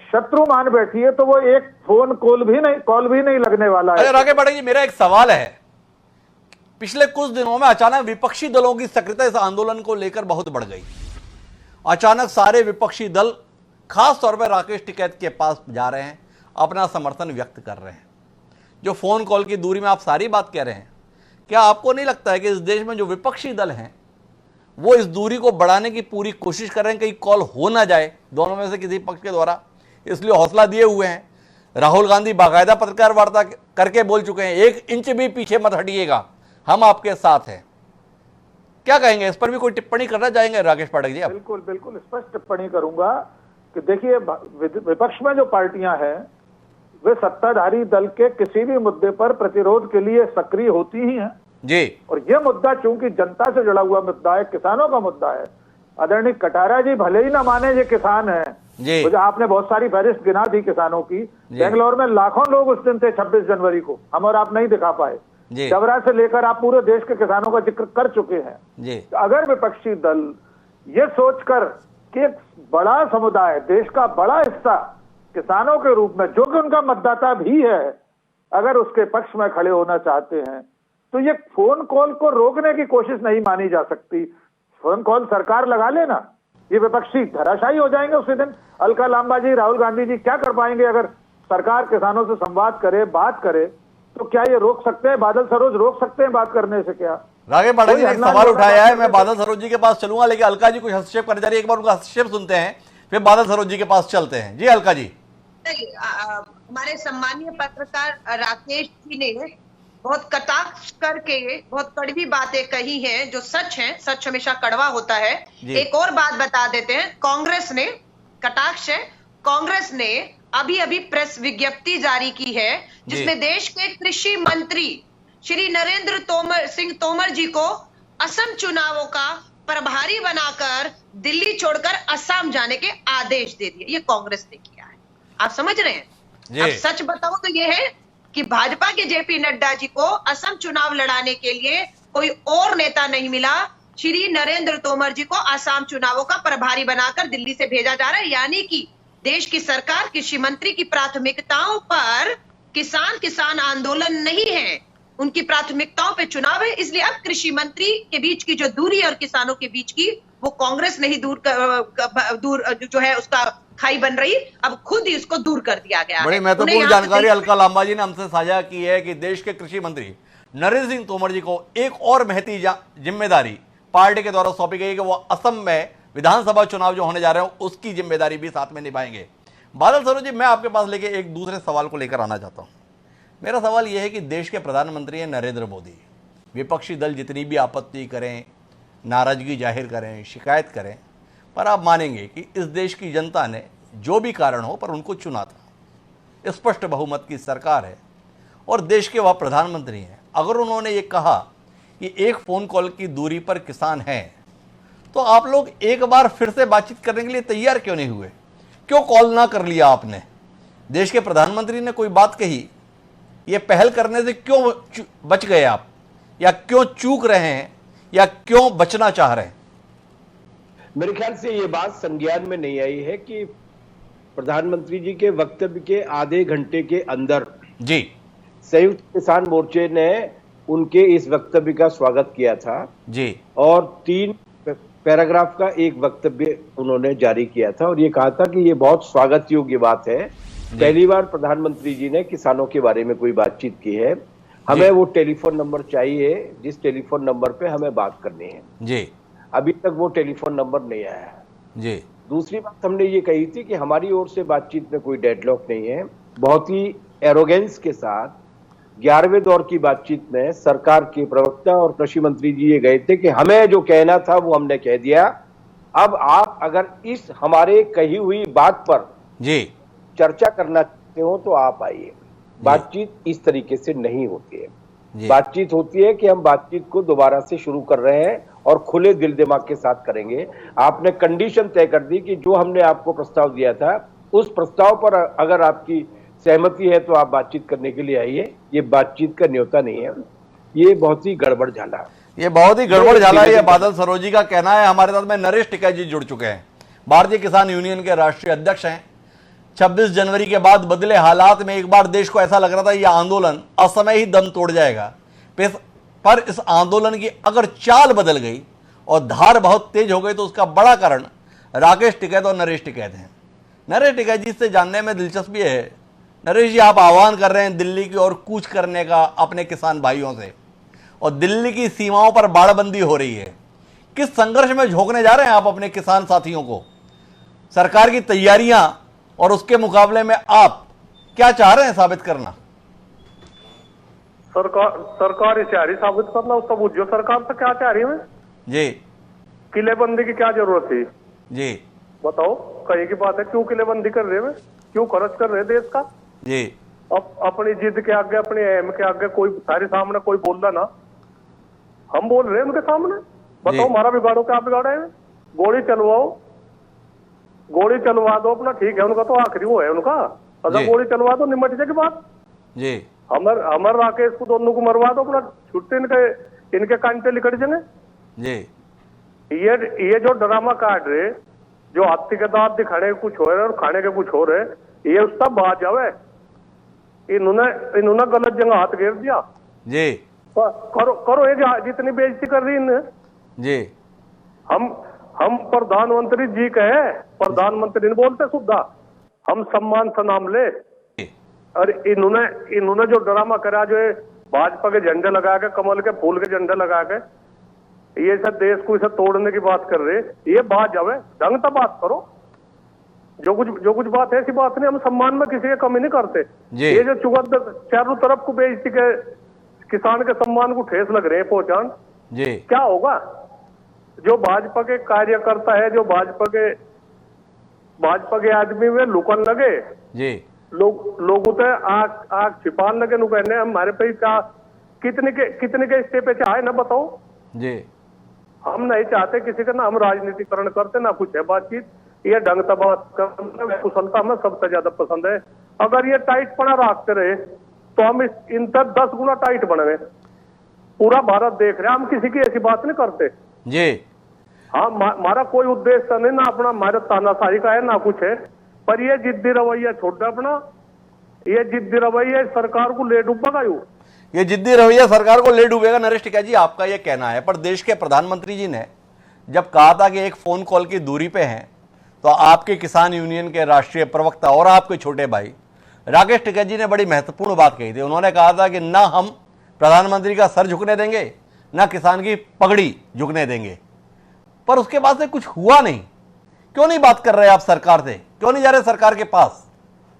शत्रु मान बैठी है, तो वो एक फोन कॉल भी नहीं लगने वाला है। राकेश पाठक जी, मेरा एक सवाल है, पिछले कुछ दिनों में अचानक विपक्षी दलों की सक्रियता इस आंदोलन को लेकर बहुत बढ़ गई। अचानक सारे विपक्षी दल खास तौर पर राकेश टिकैत के पास जा रहे हैं, अपना समर्थन व्यक्त कर रहे हैं। जो फोन कॉल की दूरी में आप सारी बात कह रहे हैं, क्या आपको नहीं लगता है कि इस देश में जो विपक्षी दल हैं वो इस दूरी को बढ़ाने की पूरी कोशिश कर रहे हैं, कहीं कॉल हो ना जाए दोनों में से किसी पक्ष के द्वारा, इसलिए हौसला दिए हुए हैं। राहुल गांधी बाकायदा पत्रकार वार्ता करके बोल चुके हैं, 1 इंच भी पीछे मत हटिएगा, हम आपके साथ हैं। क्या कहेंगे, इस पर भी कोई टिप्पणी करना चाहेंगे राकेश पाठक जी? बिल्कुल बिल्कुल स्पष्ट टिप्पणी करूंगा कि देखिए, विपक्ष में जो पार्टियां हैं वे सत्ताधारी दल के किसी भी मुद्दे पर प्रतिरोध के लिए सक्रिय होती ही हैं जी। और यह मुद्दा चूंकि जनता से जुड़ा हुआ मुद्दा है, किसानों का मुद्दा है। आदरणीय कटारा जी भले ही ना माने ये किसान है जी, तो आपने बहुत सारी फहरिस्त गिना दी किसानों की। बेंगलोर में लाखों लोग उस दिन थे 26 जनवरी को, हम और आप नहीं दिखा पाए। जबरा से लेकर आप पूरे देश के किसानों का जिक्र कर चुके हैं जी। अगर विपक्षी दल ये सोचकर कि एक बड़ा समुदाय, देश का बड़ा हिस्सा किसानों के रूप में, जो कि उनका मतदाता भी है, अगर उसके पक्ष में खड़े होना चाहते हैं तो ये फोन कॉल को रोकने की कोशिश नहीं मानी जा सकती। फोन कॉल सरकार लगा लेना, ये विपक्षी धराशायी हो जाएंगे उसी दिन। अलका लांबा जी, राहुल गांधी जी क्या कर पाएंगे अगर सरकार किसानों से संवाद करे, बात करे? तो क्या ये रोक सकते हैं? बादल सरोज रोक सकते हैं बात करने से? क्या राकेश पाठक जी ने एक सवाल उठाया है, मैं बादल सरोज जी के पास चलूंगा, लेकिन अलका जी कुछ हस्तक्षेप करने जा रही है। एक बार उनका हस्तक्षेप सुनते हैं, फिर बादल सरोज जी के पास चलते हैं। जी अलका जी। हमारे सम्मानीय पत्रकार राकेश जी ने बहुत कटाक्ष करके बहुत कड़वी बातें कही हैं, जो सच है, सच हमेशा कड़वा होता है। एक और बात बता देते हैं, कांग्रेस ने, कटाक्ष है, कांग्रेस ने अभी अभी प्रेस विज्ञप्ति जारी की है जिसमें देश के कृषि मंत्री श्री नरेंद्र सिंह तोमर जी को असम चुनावों का प्रभारी बनाकर दिल्ली छोड़कर असम जाने के आदेश दे दिए। ये कांग्रेस ने किया है, आप समझ रहे हैं। अब सच बताओ तो ये है कि भाजपा के जेपी नड्डा जी को असम चुनाव लड़ाने के लिए कोई और नेता नहीं मिला, श्री नरेंद्र तोमर जी को असम चुनावों का प्रभारी बनाकर दिल्ली से भेजा जा रहा है। यानी कि देश की सरकार, कृषि मंत्री की प्राथमिकताओं पर किसान आंदोलन नहीं है, उनकी प्राथमिकताओं पे चुनाव है। इसलिए अब कृषि मंत्री के बीच की जो दूरी और किसानों के बीच की, वो कांग्रेस नहीं दूर जो है उसका खाई बन रही, अब खुद ही उसको दूर कर दिया गया। बड़ी महत्वपूर्ण जानकारी अलका लांबा जी ने हमसे साझा की है कि देश के कृषि मंत्री नरेंद्र सिंह तोमर जी को एक और महती जिम्मेदारी पार्टी के द्वारा सौंपी गई है कि वो असम में विधानसभा चुनाव जो होने जा रहे हैं उसकी जिम्मेदारी भी साथ में निभाएंगे। बादल सरोज जी, मैं आपके पास लेके एक दूसरे सवाल को लेकर आना चाहता हूं। मेरा सवाल यह है कि देश के प्रधानमंत्री हैं नरेंद्र मोदी, विपक्षी दल जितनी भी आपत्ति करें, नाराजगी जाहिर करें, शिकायत करें, पर आप मानेंगे कि इस देश की जनता ने जो भी कारण हो पर उनको चुना था, स्पष्ट बहुमत की सरकार है और देश के वह प्रधानमंत्री हैं। अगर उन्होंने ये कहा कि एक फोन कॉल की दूरी पर किसान हैं, तो आप लोग एक बार फिर से बातचीत करने के लिए तैयार क्यों नहीं हुए? क्यों कॉल ना कर लिया आपने? देश के प्रधानमंत्री ने कोई बात कही, ये पहल करने से क्यों बच गए आप, या क्यों चूक रहे हैं, या क्यों बचना चाह रहे हैं? मेरे ख्याल से ये बात संज्ञान में नहीं आई है कि प्रधानमंत्री जी के वक्तव्य के आधे घंटे के अंदर जी संयुक्त किसान मोर्चे ने उनके इस वक्तव्य का स्वागत किया था जी, और 3 पैराग्राफ का एक वक्तव्य उन्होंने जारी किया था और ये कहा था कि ये बहुत स्वागत योग्य बात है। पहली बार प्रधानमंत्री जी ने किसानों के बारे में कोई बातचीत की है। हमें वो टेलीफोन नंबर चाहिए जिस टेलीफोन नंबर पे हमें बात करनी है जी। अभी तक वो टेलीफोन नंबर नहीं आया है जी। दूसरी बात हमने ये कही थी कि हमारी ओर से बातचीत में कोई डेडलॉक नहीं है। बहुत ही एरोगेंस के साथ 11वें दौर की बातचीत में सरकार के प्रवक्ता और कृषि मंत्री जी ये गए थे कि हमें जो कहना था वो हमने कह दिया, अब आप अगर इस हमारे कही हुई बात पर जी चर्चा करना चाहते हो तो आप आइए। बातचीत इस तरीके से नहीं होती है। बातचीत होती है कि हम बातचीत को दोबारा से शुरू कर रहे हैं और खुले दिल दिमाग के साथ करेंगे। आपने कंडीशन तय कर दी कि जो हमने आपको प्रस्ताव दिया था उस प्रस्ताव पर अगर आपकी सहमति है तो आप बातचीत करने के लिए आइए। ये बातचीत का न्योता नहीं है, ये बहुत ही गड़बड़ झाला। ये बहुत ही गड़बड़ झाला है, ये बादल सरोज जी का कहना है। हमारे साथ में नरेश टिकैत जी जुड़ चुके हैं, भारतीय किसान यूनियन के राष्ट्रीय अध्यक्ष हैं। 26 जनवरी के बाद बदले हालात में एक बार देश को ऐसा लग रहा था यह आंदोलन असमय ही दम तोड़ जाएगा, पर इस आंदोलन की अगर चाल बदल गई और धार बहुत तेज हो गई तो उसका बड़ा कारण राकेश टिकैत और नरेश टिकैत हैं। नरेश टिकैत जी से जानने में दिलचस्पी है। नरेश जी, आप आह्वान कर रहे हैं दिल्ली की ओर कूच करने का अपने किसान भाइयों से, और दिल्ली की सीमाओं पर बाड़बंदी हो रही है। किस संघर्ष में झोंकने जा रहे हैं आप अपने किसान साथियों को? सरकार की तैयारियां और उसके मुकाबले में आप क्या चाह रहे हैं साबित करना? सरकार इशारी साबित करना, उसका बुझो सरकार तो क्या चाह रही है? जी किलेबंदी की क्या जरूरत थी? जी बताओ, कहीं की बात है, क्यों किलेबंदी कर रहे हैं? क्यों खर्च कर रहे हैं देश का? जी अब अपनी जिद के आगे, अपने एम के आगे कोई सारे सामने कोई बोल रहा ना, हम बोल रहे हैं उनके सामने। बताओ, हमारा बिगाड़ो, क्या बिगाड़ा है? गोली चलवाओ, गोली चलवा दो अपना, ठीक है, उनका तो आखिरी वो है उनका। अगर गोली चलवा दो, निमट जाएगी बात। जी अमर राकेश को दोनों को मरवा दो अपना, छुट्टे इनके कांटे लिकड़ जाने। जी ये जो ड्रामा काट रहे, जो हाथी के दांत दिखाने के कुछ हो रहे और खाने के कुछ हो रहे, ये उसका बाज आवे। इन्होंने गलत जगह हाथ घेर दिया। जी करो ये जितनी बेइज्जती कर रही इन्हें। जी हम प्रधानमंत्री जी कहे, प्रधानमंत्री नहीं बोलते सुधा, हम सम्मान से नाम ले। और इन्होंने जो ड्रामा करा, जो भाजपा के झंडे लगा के, कमल के फूल के झंडे लगा के, ये सब देश को इसे तोड़ने की बात कर रहे, ये बात जावे, ढंग से बात करो। जो कुछ बात है, ऐसी बात नहीं, हम सम्मान में किसी की कमी नहीं करते। ये जो चुगत चारों तरफ को बेइज्जती के, किसान के सम्मान को ठेस लग रहे हैं पहुंचान, जी क्या होगा? जो भाजपा के कार्यकर्ता है, जो भाजपा के आदमी में लुकन लगे, जी लोगों तो आग छिपान लगे, नु कहने हमारे पे क्या कितने के स्टेप पे चाहे ना, बताओ जी। हम नहीं चाहते किसी का, ना हम राजनीतिकरण करते, ना कुछ है बातचीत। ये ढंग से बात करना, कुशलता हमें सबसे ज्यादा पसंद है। अगर ये टाइट पना रखते रहे तो हम इन तक 10 गुना टाइट बन गए। पूरा भारत देख रहे हैं, हम किसी की ऐसी बात नहीं करते जी। हाँ, हमारा कोई उद्देश्य नहीं, ना अपना हमारा तानाशाही का है, ना कुछ है। पर ये जिद्दी रवैया छोड़ दे अपना, ये जिद्दी रवैया सरकार को ले डूबेगा। ये जिद्दी रवैया सरकार को ले डूबेगा। नरेश टिकैत जी, आपका ये कहना है, पर देश के प्रधानमंत्री जी ने जब कहा था कि एक फोन कॉल की दूरी पे हैं, तो आपके किसान यूनियन के राष्ट्रीय प्रवक्ता और आपके छोटे भाई राकेश टिकैत जी ने बड़ी महत्वपूर्ण बात कही थी। उन्होंने कहा था कि ना हम प्रधानमंत्री का सर झुकने देंगे, ना किसान की पगड़ी झुकने देंगे। पर उसके बाद से कुछ हुआ नहीं। क्यों नहीं बात कर रहे आप सरकार से? क्यों नहीं जा रहे सरकार के पास?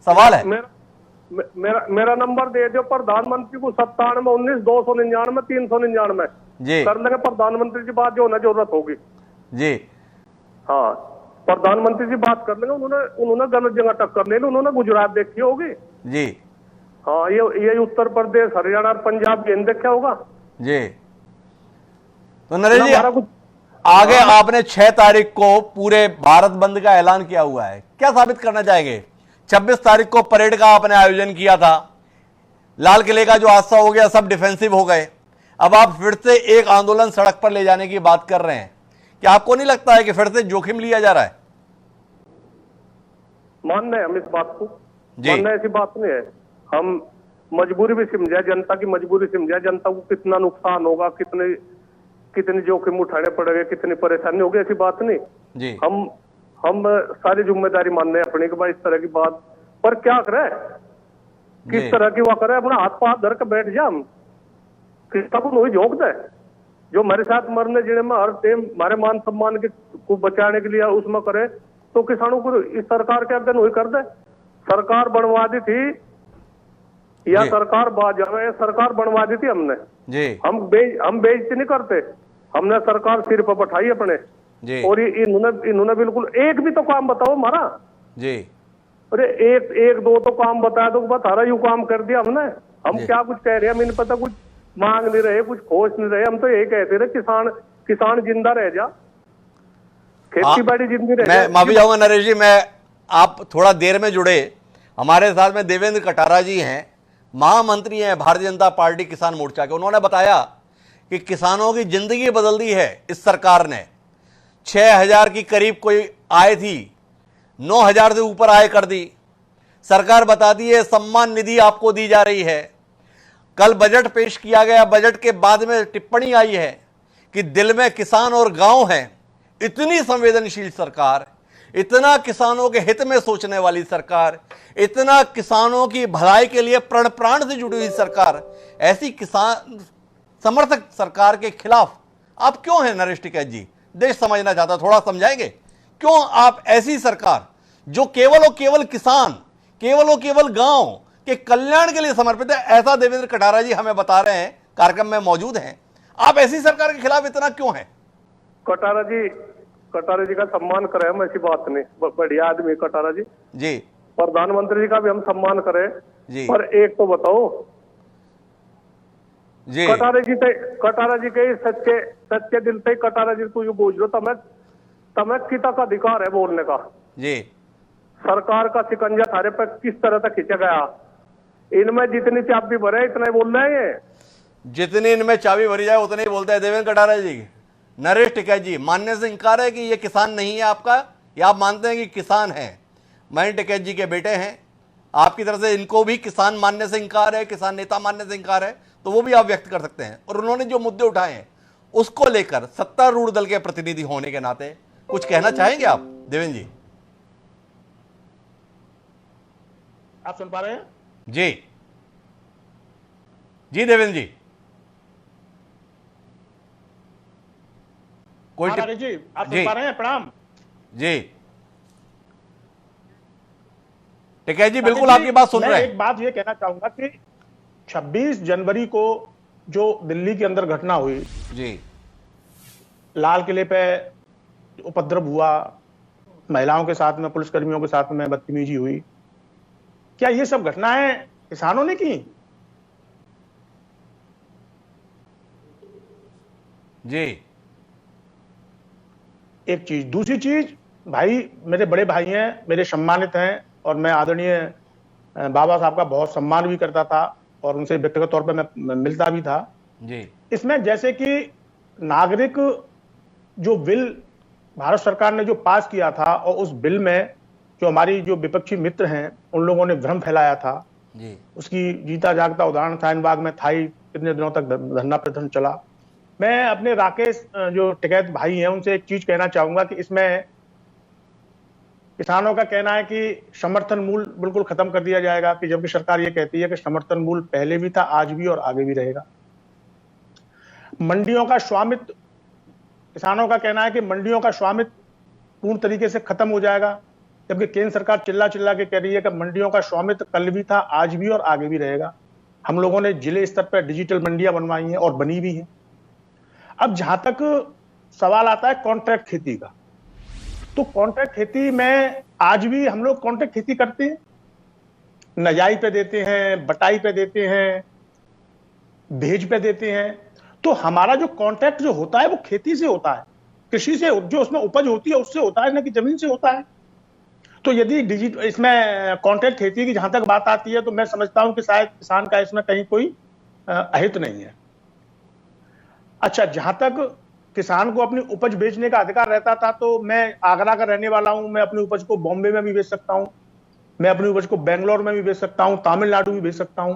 सवाल है। मेरा नंबर दे दो प्रधानमंत्री को, 97 19 299 399 जी कर लेंगे प्रधानमंत्री की बात, जो ना जरूरत होगी जी। हाँ, प्रधानमंत्री जी बात कर लेंगे। उन्होंने गलत जगह टक्कर ले ली, उन्होंने गुजरात देखी होगी जी। हाँ, ये उत्तर प्रदेश, हरियाणा और पंजाब ये देखा होगा जी। तो नरेश जी, हमारा कुछ आगे आपने 6 तारीख को पूरे भारत बंद का ऐलान किया हुआ है, क्या साबित करना चाहेंगे? 26 तारीख को परेड का आपने आयोजन किया था, लाल किले का जो हादसा हो गया, सब डिफेंसिव हो गए। अब आप फिर से एक आंदोलन सड़क पर ले जाने की बात कर रहे हैं। क्या आपको नहीं लगता है कि फिर से जोखिम लिया जा रहा है? मानना है हम इस बात को, जी। मानना ऐसी बात नहीं है। हम मजबूरी भी समझा, जनता की मजबूरी समझा, जनता को कितना नुकसान होगा, कितनी जोखिम उठाने पड़ेगा, कितनी परेशानी होगी, ऐसी बात नहीं जी। हम सारी जिम्मेदारी मानने अपने के बाद इस तरह की बात पर क्या करे, किस तरह की वो करे, अपना हाथ पाथ धर के बैठ जा, हम किसका को नहीं झोंक दे। जो हमारे साथ मरने जिन्हें में हर टाइम हमारे मान सम्मान को बचाने के लिए उसमें करे, तो किसानों को इस सरकार के आगे नहीं कर दे। सरकार बनवा दी थी या सरकार बाजावे, सरकार बनवा दी थी हमने जी। हम बेइज्जती नहीं करते, हमने सरकार सिर पर बैठाई अपने जी। और इन्होंने बिल्कुल एक भी तो काम बताओ हमारा जी। अरे एक दो तो काम बता दो, बता रहा यू काम कर दिया हमने। हम क्या कुछ कह रहे हैं, हमें पता, कुछ मांग नहीं रहे, कुछ खोज नहीं रहे। हम तो यही कहते रहे किसान जिंदा रह जा, खेती बाड़ी जिंदी रह जा। मैं माफी चाहूंगा नरेश जी, आप थोड़ा देर में जुड़े। हमारे साथ में देवेंद्र कटारा जी हैं, महामंत्री हैं भारतीय जनता पार्टी किसान मोर्चा के। उन्होंने बताया कि किसानों की जिंदगी बदल दी है इस सरकार ने। 6,000 की करीब कोई आय थी, 9,000 से ऊपर आय कर दी। सरकार बताती है सम्मान निधि आपको दी जा रही है। कल बजट पेश किया गया, बजट के बाद में टिप्पणी आई है कि दिल में किसान और गांव है। इतनी संवेदनशील सरकार, इतना किसानों के हित में सोचने वाली सरकार, इतना किसानों की भलाई के लिए प्रण प्राण से जुड़ी हुई सरकार, ऐसी किसान समर्थक सरकार के खिलाफ आप क्यों हैं नरेश टिकैत जी? देश समझना चाहता है, थोड़ा समझाएंगे क्यों आप ऐसी सरकार जो केवल और केवल किसान, केवल और केवल गांव के कल्याण के लिए समर्पित है, ऐसा देवेंद्र कटारा जी हमें बता रहे हैं, कार्यक्रम में मौजूद हैं। आप ऐसी सरकार के खिलाफ इतना क्यों हैं? कटारा जी का सम्मान करें हम, ऐसी बात नहीं, बढ़िया आदमी कटारा जी। जी प्रधानमंत्री जी का भी हम सम्मान करें जी। पर एक तो बताओ जी कटारा जी के सच्चे दिल से कटारा जी को पूछ लो, तमें किता का अधिकार है बोलने का? जी सरकार का शिकंजा थारे पर किस तरह तक खींचा गया? इनमें जितनी चाबी भरे इतना बोल रहे हैं ये। जितनी इनमें चाबी भरी जाए उतने ही बोलते हैं देवेंद्र कटारा जी। नरेश टिकैत जी मानने से इंकार है कि ये किसान नहीं है आपका, या आप मानते हैं कि किसान है? महेंद्र टिकैत जी के बेटे हैं, आपकी तरफ से इनको भी किसान मानने से इंकार है, किसान नेता मानने से इंकार है, तो वो भी आप व्यक्त कर सकते हैं। और उन्होंने जो मुद्दे उठाए हैं उसको लेकर सत्तारूढ़ दल के प्रतिनिधि होने के नाते कुछ कहना चाहेंगे आप देवेंद्र जी? आप सुन पा रहे हैं? जी जी देवेंद्र जी, कोई हाँ, जी आप जी। सुन पा रहे हैं? प्रणाम जी टिकैत जी, बिल्कुल आपकी बात सुन मैं रहे हैं। एक बात ये कहना चाहूंगा कि 26 जनवरी को जो दिल्ली के अंदर घटना हुई, जी लाल किले पे उपद्रव हुआ, महिलाओं के साथ में, पुलिसकर्मियों के साथ में बदतमीजी हुई, क्या ये सब घटनाएं किसानों ने की? जी एक चीज। दूसरी चीज, भाई मेरे बड़े भाई हैं, मेरे सम्मानित हैं, और मैं आदरणीय बाबा साहब का बहुत सम्मान भी करता था और उनसे व्यक्तिगत तौर पे मैं मिलता भी था। जी इसमें जैसे कि नागरिक जो बिल भारत सरकार ने जो पास किया था, और उस बिल में जो हमारी जो विपक्षी मित्र हैं उन लोगों ने भ्रम फैलाया था, जी उसकी जीता जागता उदाहरण शाहीनबाग में था ही, कितने दिनों तक धरना प्रदर्शन चला। मैं अपने राकेश जो टिकैत भाई हैं उनसे एक चीज कहना चाहूंगा कि इसमें किसानों का कहना है कि समर्थन मूल्य बिल्कुल खत्म कर दिया जाएगा, कि जबकि सरकार ये कहती है कि समर्थन मूल्य पहले भी था, आज भी और आगे भी रहेगा। मंडियों का स्वामित्व, किसानों का कहना है कि मंडियों का स्वामित्व पूर्ण तरीके से खत्म हो जाएगा, जबकि केंद्र सरकार चिल्ला चिल्ला के कह रही है कि मंडियों का स्वामित्व कल भी था, आज भी और आगे भी रहेगा। हम लोगों ने जिले स्तर पर डिजिटल मंडियां बनवाई हैं और बनी भी हैं। अब जहां तक सवाल आता है कॉन्ट्रैक्ट खेती का, तो कॉन्ट्रैक्ट खेती में आज भी हम लोग कॉन्ट्रैक्ट खेती करते हैं, नजाई पे देते हैं, बटाई पे देते हैं, भेज पे देते हैं। तो हमारा जो कॉन्ट्रैक्ट जो होता है वो खेती से होता है, कृषि से, जो उसमें उपज होती है उससे होता है, ना कि जमीन से होता है। तो यदि इसमें कॉन्ट्रैक्ट खेती की जहां तक बात आती है, तो मैं समझता हूं कि शायद किसान का इसमें कहीं कोई अहित नहीं है। अच्छा, जहां तक किसान को अपनी उपज बेचने का अधिकार रहता था, तो मैं आगरा का रहने वाला हूं, मैं अपनी उपज को बॉम्बे में भी बेच सकता हूं, मैं अपनी उपज को बेंगलोर में भी बेच सकता हूं, तमिलनाडु भी बेच सकता हूं।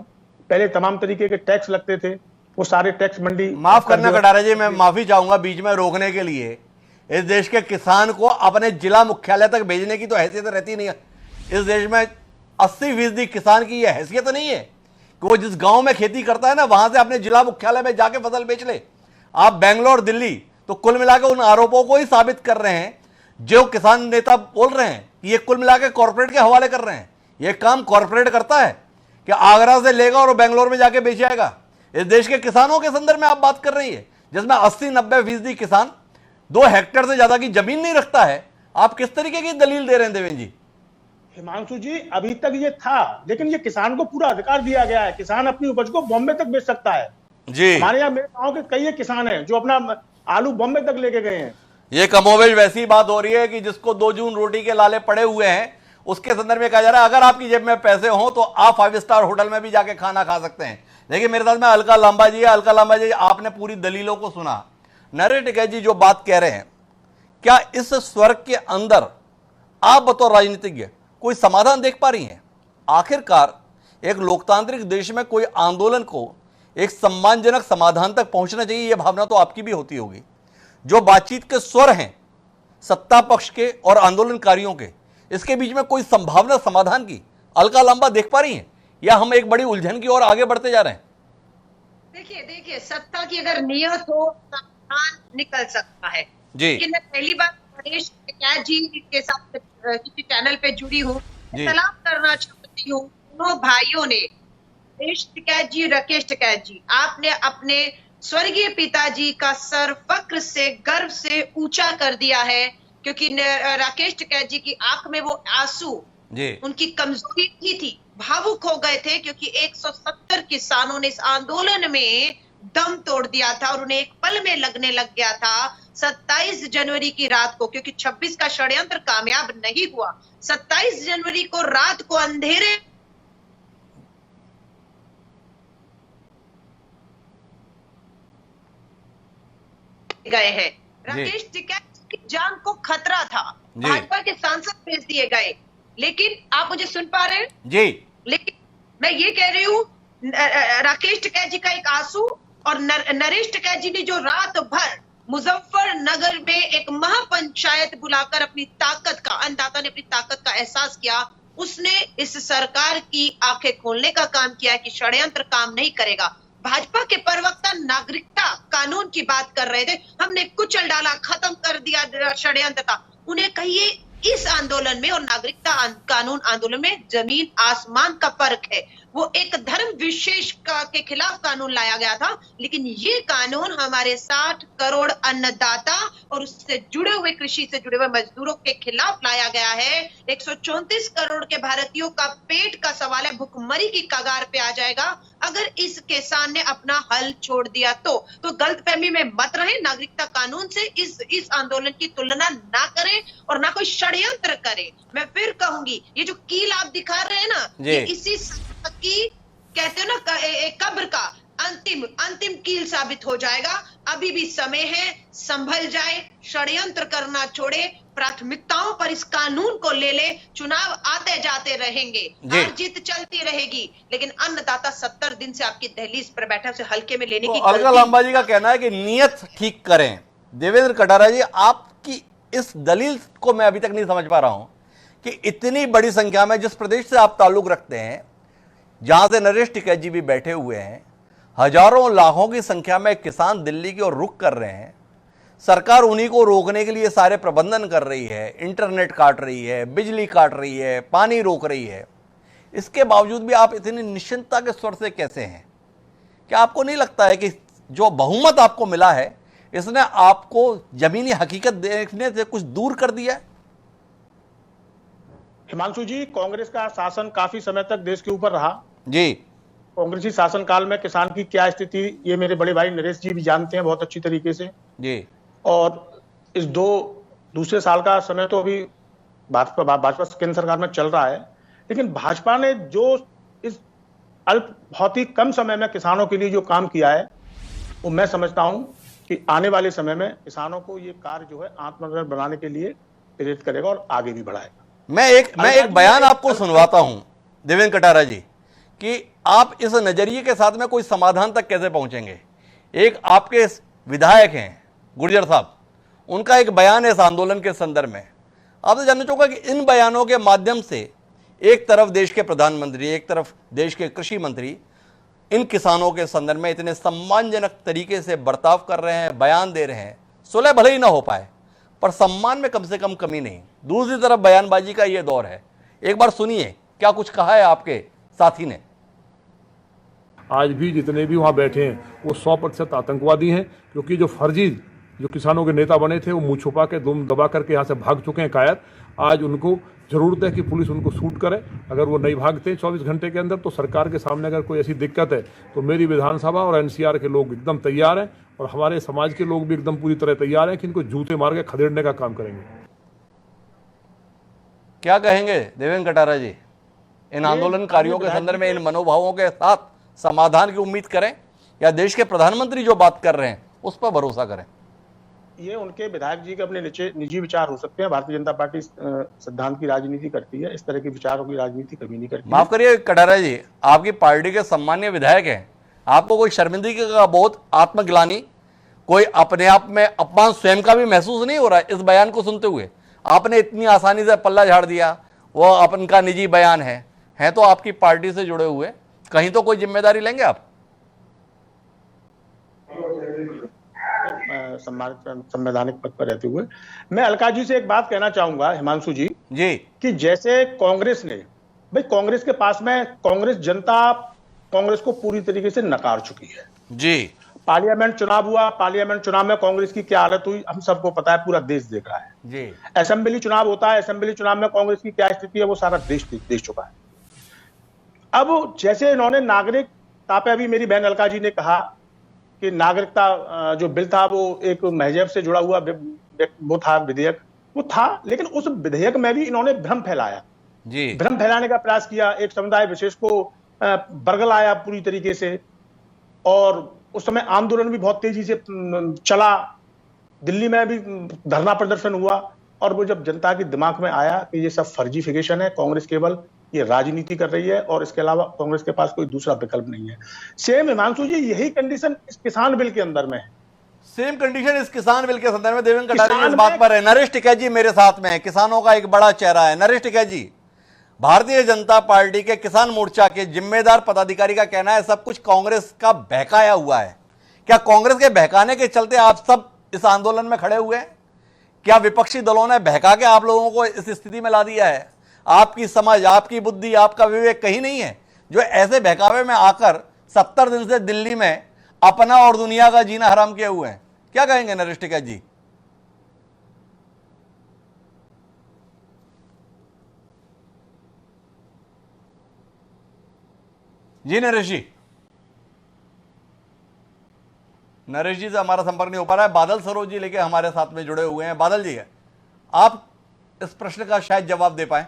पहले तमाम तरीके के टैक्स लगते थे, वो सारे टैक्स मंडी। माफ करना कटारा जी, मैं माफी चाहूंगा बीच में रोकने के लिए। इस देश के किसान को अपने जिला मुख्यालय तक भेजने की तो हैसियत रहती नहीं है। इस देश में 80% किसान की यह हैसियत नहीं है कि वो जिस गांव में खेती करता है ना, वहां से अपने जिला मुख्यालय में जाके फसल बेच ले। आप बेंगलोर, दिल्ली, तो कुल मिलाकर उन आरोपों को ही साबित कर रहे हैं जो किसान नेता बोल रहे हैं कि ये कुल मिलाकर कॉर्पोरेट के हवाले कर रहे हैं। ये काम कॉर्पोरेट करता है कि आगरा से लेगा और बेंगलोर में जाके बेच जाएगा। इस देश के किसानों के संदर्भ में आप बात कर रही है, जिसमें 80-90% किसान 2 हेक्टेयर से ज्यादा की जमीन नहीं रखता है। आप किस तरीके की दलील दे रहे हैं देवेंद्र जी? हिमांशु जी, अभी तक ये था, लेकिन ये किसान को पूरा अधिकार दिया गया है, किसान अपनी उपज को बॉम्बे तक बेच सकता है जी। हमारे यहाँ, मेरे गांव के कई किसान हैं जो अपना आलू बॉम्बे तक लेके गए हैं। ये कमोबेश वैसी बात हो रही है कि जिसको 2 जून रोटी के लाले पड़े हुए हैं, उसके संदर्भ में कहा जा रहा है अगर आपकी जेब में पैसे हो तो आप 5 स्टार होटल में भी जाके खाना खा सकते हैं। लेकिन मेरे साथ में अलका लांबा जी है। अलका लांबा जी, आपने पूरी दलीलों को सुना। नरेश टिकैत जी जो बात कह रहे हैं, क्या इस स्वर्ग के अंदर आप बतौर राजनीतिज्ञ कोई समाधान देख पा रही हैं? आखिरकार एक लोकतांत्रिक देश में कोई आंदोलन को एक सम्मानजनक समाधान तक पहुंचना चाहिए, यह भावना तो आपकी भी होती होगी। जो बातचीत के स्वर हैं सत्ता पक्ष के और आंदोलनकारियों के, इसके बीच में कोई संभावना समाधान की अलका लांबा देख पा रही हैं, या हम एक बड़ी उलझन की ओर आगे बढ़ते जा रहे हैं? देखिए, सत्ता की अगर नियत हो समाधान निकल सकता है, जी। लेकिन मैं पहली बार नरेश टिकैत जी के साथ किसी चैनल पे जुड़ी हूँ, जी। सलाम करना चाहती हूँ दोनों भाइयों ने, नरेश टिकैत जी, राकेश टिकैत जी, आपने अपने स्वर्गीय पिताजी का सर फक्र से, गर्व से ऊंचा कर दिया है, क्योंकि राकेश टिकैत जी की आंख में वो आंसू जी। उनकी कमजोरी ही थी, भावुक हो गए थे, क्योंकि 170 किसानों ने इस आंदोलन में दम तोड़ दिया था और उन्हें एक पल में लगने लग गया था 27 जनवरी की रात को, क्योंकि 26 का षड्यंत्र कामयाब नहीं हुआ। 27 जनवरी को रात को अंधेरे गए हैं। राकेश टिकैत की जान को खतरा था, भाजपा के सांसद भेज दिए गए। लेकिन आप मुझे सुन पा रहे हैं? जी। लेकिन मैं ये कह रही हूँ, राकेश टिकैत जी का एक आंसू और नरेश टिकैत जी ने जो रात भर मुजफ्फरनगर में एक महापंचायत बुलाकर अपनी ताकत का, अन्नदाता ने अपनी ताकत का एहसास किया, उसने इस सरकार की आंखें खोलने का काम किया कि षड्यंत्र काम नहीं करेगा। भाजपा के प्रवक्ता नागरिकता कानून की बात कर रहे थे, हमने कुचल डाला, खत्म कर दिया षड्यंत्र का। उन्हें कहिए इस आंदोलन में और नागरिकता कानून आंदोलन में जमीन आसमान का फर्क है। वो एक धर्म विशेष के खिलाफ कानून लाया गया था, लेकिन ये कानून हमारे 60 करोड़ अन्नदाता और उससे जुड़े हुए, कृषि से जुड़े हुए मजदूरों के खिलाफ लाया गया है। 134 करोड़ के भारतीयों का पेट का सवाल है, भुखमरी की कगार पे आ जाएगा अगर इस किसान ने अपना हल छोड़ दिया तो गलतफहमी में मत रहे। नागरिकता कानून से इस आंदोलन की तुलना ना करें और ना कोई षड्यंत्र करें। मैं फिर कहूंगी, ये जो कील आप दिखा रहे हैं ना, ये इसी की कहते हो ना, एक कब्र का अंतिम कील साबित हो जाएगा। अभी भी समय है, संभल जाए, षड्यंत्र करना छोड़े, प्राथमिकताओं पर इस कानून को ले ले। चुनाव आते जाते रहेंगे, हार जीत चलती रहेगी, लेकिन अन्नदाता 70 दिन से आपकी दहलीज पर बैठा, उसे हल्के में लेने की अलका लांबा जी का कहना है कि नियत ठीक करें। देवेंद्र कटारा जी, आपकी इस दलील को मैं अभी तक नहीं समझ पा रहा हूं कि इतनी बड़ी संख्या में, जिस प्रदेश से आप ताल्लुक रखते हैं, जहां से नरेश टिकैत जी भी बैठे हुए हैं, हजारों लाखों की संख्या में किसान दिल्ली की ओर रुख कर रहे हैं, सरकार उन्हीं को रोकने के लिए सारे प्रबंधन कर रही है, इंटरनेट काट रही है, बिजली काट रही है, पानी रोक रही है, इसके बावजूद भी आप इतनी निश्चिंतता के स्वर से कैसे हैं? क्या आपको नहीं लगता है कि जो बहुमत आपको मिला है, इसने आपको जमीनी हकीकत देखने से कुछ दूर कर दिया है? हिमांशु जी, कांग्रेस का शासन काफी समय तक देश के ऊपर रहा जी। कांग्रेसी शासनकाल में किसान की क्या स्थिति, ये मेरे बड़े भाई नरेश जी भी जानते हैं बहुत अच्छी तरीके से जी। और इस दूसरे साल का समय तो अभी भाजपा केंद्र सरकार में चल रहा है, लेकिन भाजपा ने जो इस बहुत ही कम समय में किसानों के लिए जो काम किया है, वो मैं समझता हूं कि आने वाले समय में किसानों को ये कार्य जो है आत्मनिर्भर बनाने के लिए प्रेरित करेगा और आगे भी बढ़ाएगा। मैं एक बयान आपको सुनवाता हूं देवेंद्र कटारा जी, कि आप इस नजरिए के साथ में कोई समाधान तक कैसे पहुंचेंगे। एक आपके विधायक हैं गुर्जर साहब, उनका एक बयान है इस आंदोलन के संदर्भ में। आपसे जानना चाहूंगा कि इन बयानों के माध्यम से एक तरफ देश के प्रधानमंत्री, एक तरफ देश के कृषि मंत्री इन किसानों के संदर्भ में इतने सम्मानजनक तरीके से बर्ताव कर रहे हैं, बयान दे रहे हैं। सुलह भले ही ना हो पाए, पर सम्मान में कम से कम कमी नहीं। दूसरी तरफ बयानबाजी का यह दौर है। एक बार सुनिए क्या कुछ कहा है आपके साथी ने। आज भी जितने भी वहाँ बैठे हैं वो 100% आतंकवादी हैं, क्योंकि जो फर्जी जो किसानों के नेता बने थे वो मुंह छुपा के दुम दबा करके यहाँ से भाग चुके हैं कायर। आज उनको जरूरत है कि पुलिस उनको शूट करे। अगर वो नहीं भागते 24 घंटे के अंदर, तो सरकार के सामने अगर कोई ऐसी दिक्कत है तो मेरी विधानसभा और एनसीआर के लोग एकदम तैयार हैं और हमारे समाज के लोग भी एकदम पूरी तरह तैयार हैं कि इनको जूते मार के खदेड़ने का काम करेंगे। क्या कहेंगे देवेंद्र कटारा जी, इन आंदोलनकारियों के संदर्भ में, इन मनोभावों के साथ समाधान की उम्मीद करें या देश के प्रधानमंत्री जो बात कर रहे हैं उस पर भरोसा करें? ये उनके विधायक जी के अपने निजी विचार हो सकते हैं। भारतीय जनता पार्टी सिद्धांत की राजनीति करती है, इस तरह के विचारों की राजनीति कभी नहीं करती। माफ करिए कटारा जी, आपकी पार्टी के सम्मानीय विधायक हैं, आपको कोई शर्मिंदगी का बोध, आत्मग्लानि, कोई अपने आप में अपमान स्वयं का भी महसूस नहीं हो रहा है इस बयान को सुनते हुए? आपने इतनी आसानी से पल्ला झाड़ दिया, वो अपन का निजी बयान है तो आपकी पार्टी से जुड़े हुए, कहीं तो कोई जिम्मेदारी लेंगे आप? सम्मानित संवैधानिक पद पर रहते हुए। मैं अलका जी से एक बात कहना चाहूंगा, हिमांशु जी, जी कि जैसे कांग्रेस ने, भाई कांग्रेस के पास में, कांग्रेस जनता कांग्रेस को पूरी तरीके से नकार चुकी है। जी पार्लियामेंट चुनाव हुआ, पार्लियामेंट चुनाव में कांग्रेस की क्या हालत हुई हम सबको पता है, पूरा देश देख रहा है। जी असेंबली चुनाव होता है, असेंबली चुनाव में कांग्रेस की क्या स्थिति है वो सारा देश देख चुका है। अब जैसे इन्होंने नागरिकता पे, अभी मेरी बहन अलका जी ने कहा कि नागरिकता जो बिल था वो एक महजब से जुड़ा हुआ वो था, विधेयक वो था, लेकिन उस विधेयक में भी इन्होंने भ्रम फैलाया, जी भ्रम फैलाने का प्रयास किया, एक समुदाय विशेष को बरगलाया पूरी तरीके से। और उस समय आंदोलन भी बहुत तेजी से चला, दिल्ली में भी धरना प्रदर्शन हुआ। और वो जब जनता के दिमाग में आया कि ये सब फर्जीफिकेशन है, कांग्रेस केवल ये राजनीति कर रही है और इसके अलावा कांग्रेस के पास कोई दूसरा विकल्प नहीं है। सेम हिमांशु जी यही कंडीशन इस किसान बिल के अंदर में है। सेम कंडीशन इस किसान बिल के संदर्भ में देवेंद्र कटारिया इस बात पर है। नरेश टिकैत जी मेरे साथ में है, किसानों का एक बड़ा चेहरा है। नरेश टिकैत जी, भारतीय जनता पार्टी के किसान मोर्चा के जिम्मेदार पदाधिकारी का कहना है सब कुछ कांग्रेस का बहकाया हुआ है। क्या कांग्रेस के बहकाने के चलते आप सब इस आंदोलन में खड़े हुए हैं? क्या विपक्षी दलों ने बहका के आप लोगों को इस स्थिति में ला दिया है? आपकी समझ, आपकी बुद्धि, आपका विवेक कहीं नहीं है जो ऐसे बहकावे में आकर 70 दिन से दिल्ली में अपना और दुनिया का जीना हराम किए हुए हैं? क्या कहेंगे नरेश टिकैत जी? जी नरेश जी, नरेश जी से हमारा संपर्क नहीं हो पा रहा है। बादल सरोज जी लेके हमारे साथ में जुड़े हुए हैं। बादल जी, आप इस प्रश्न का शायद जवाब दे पाए।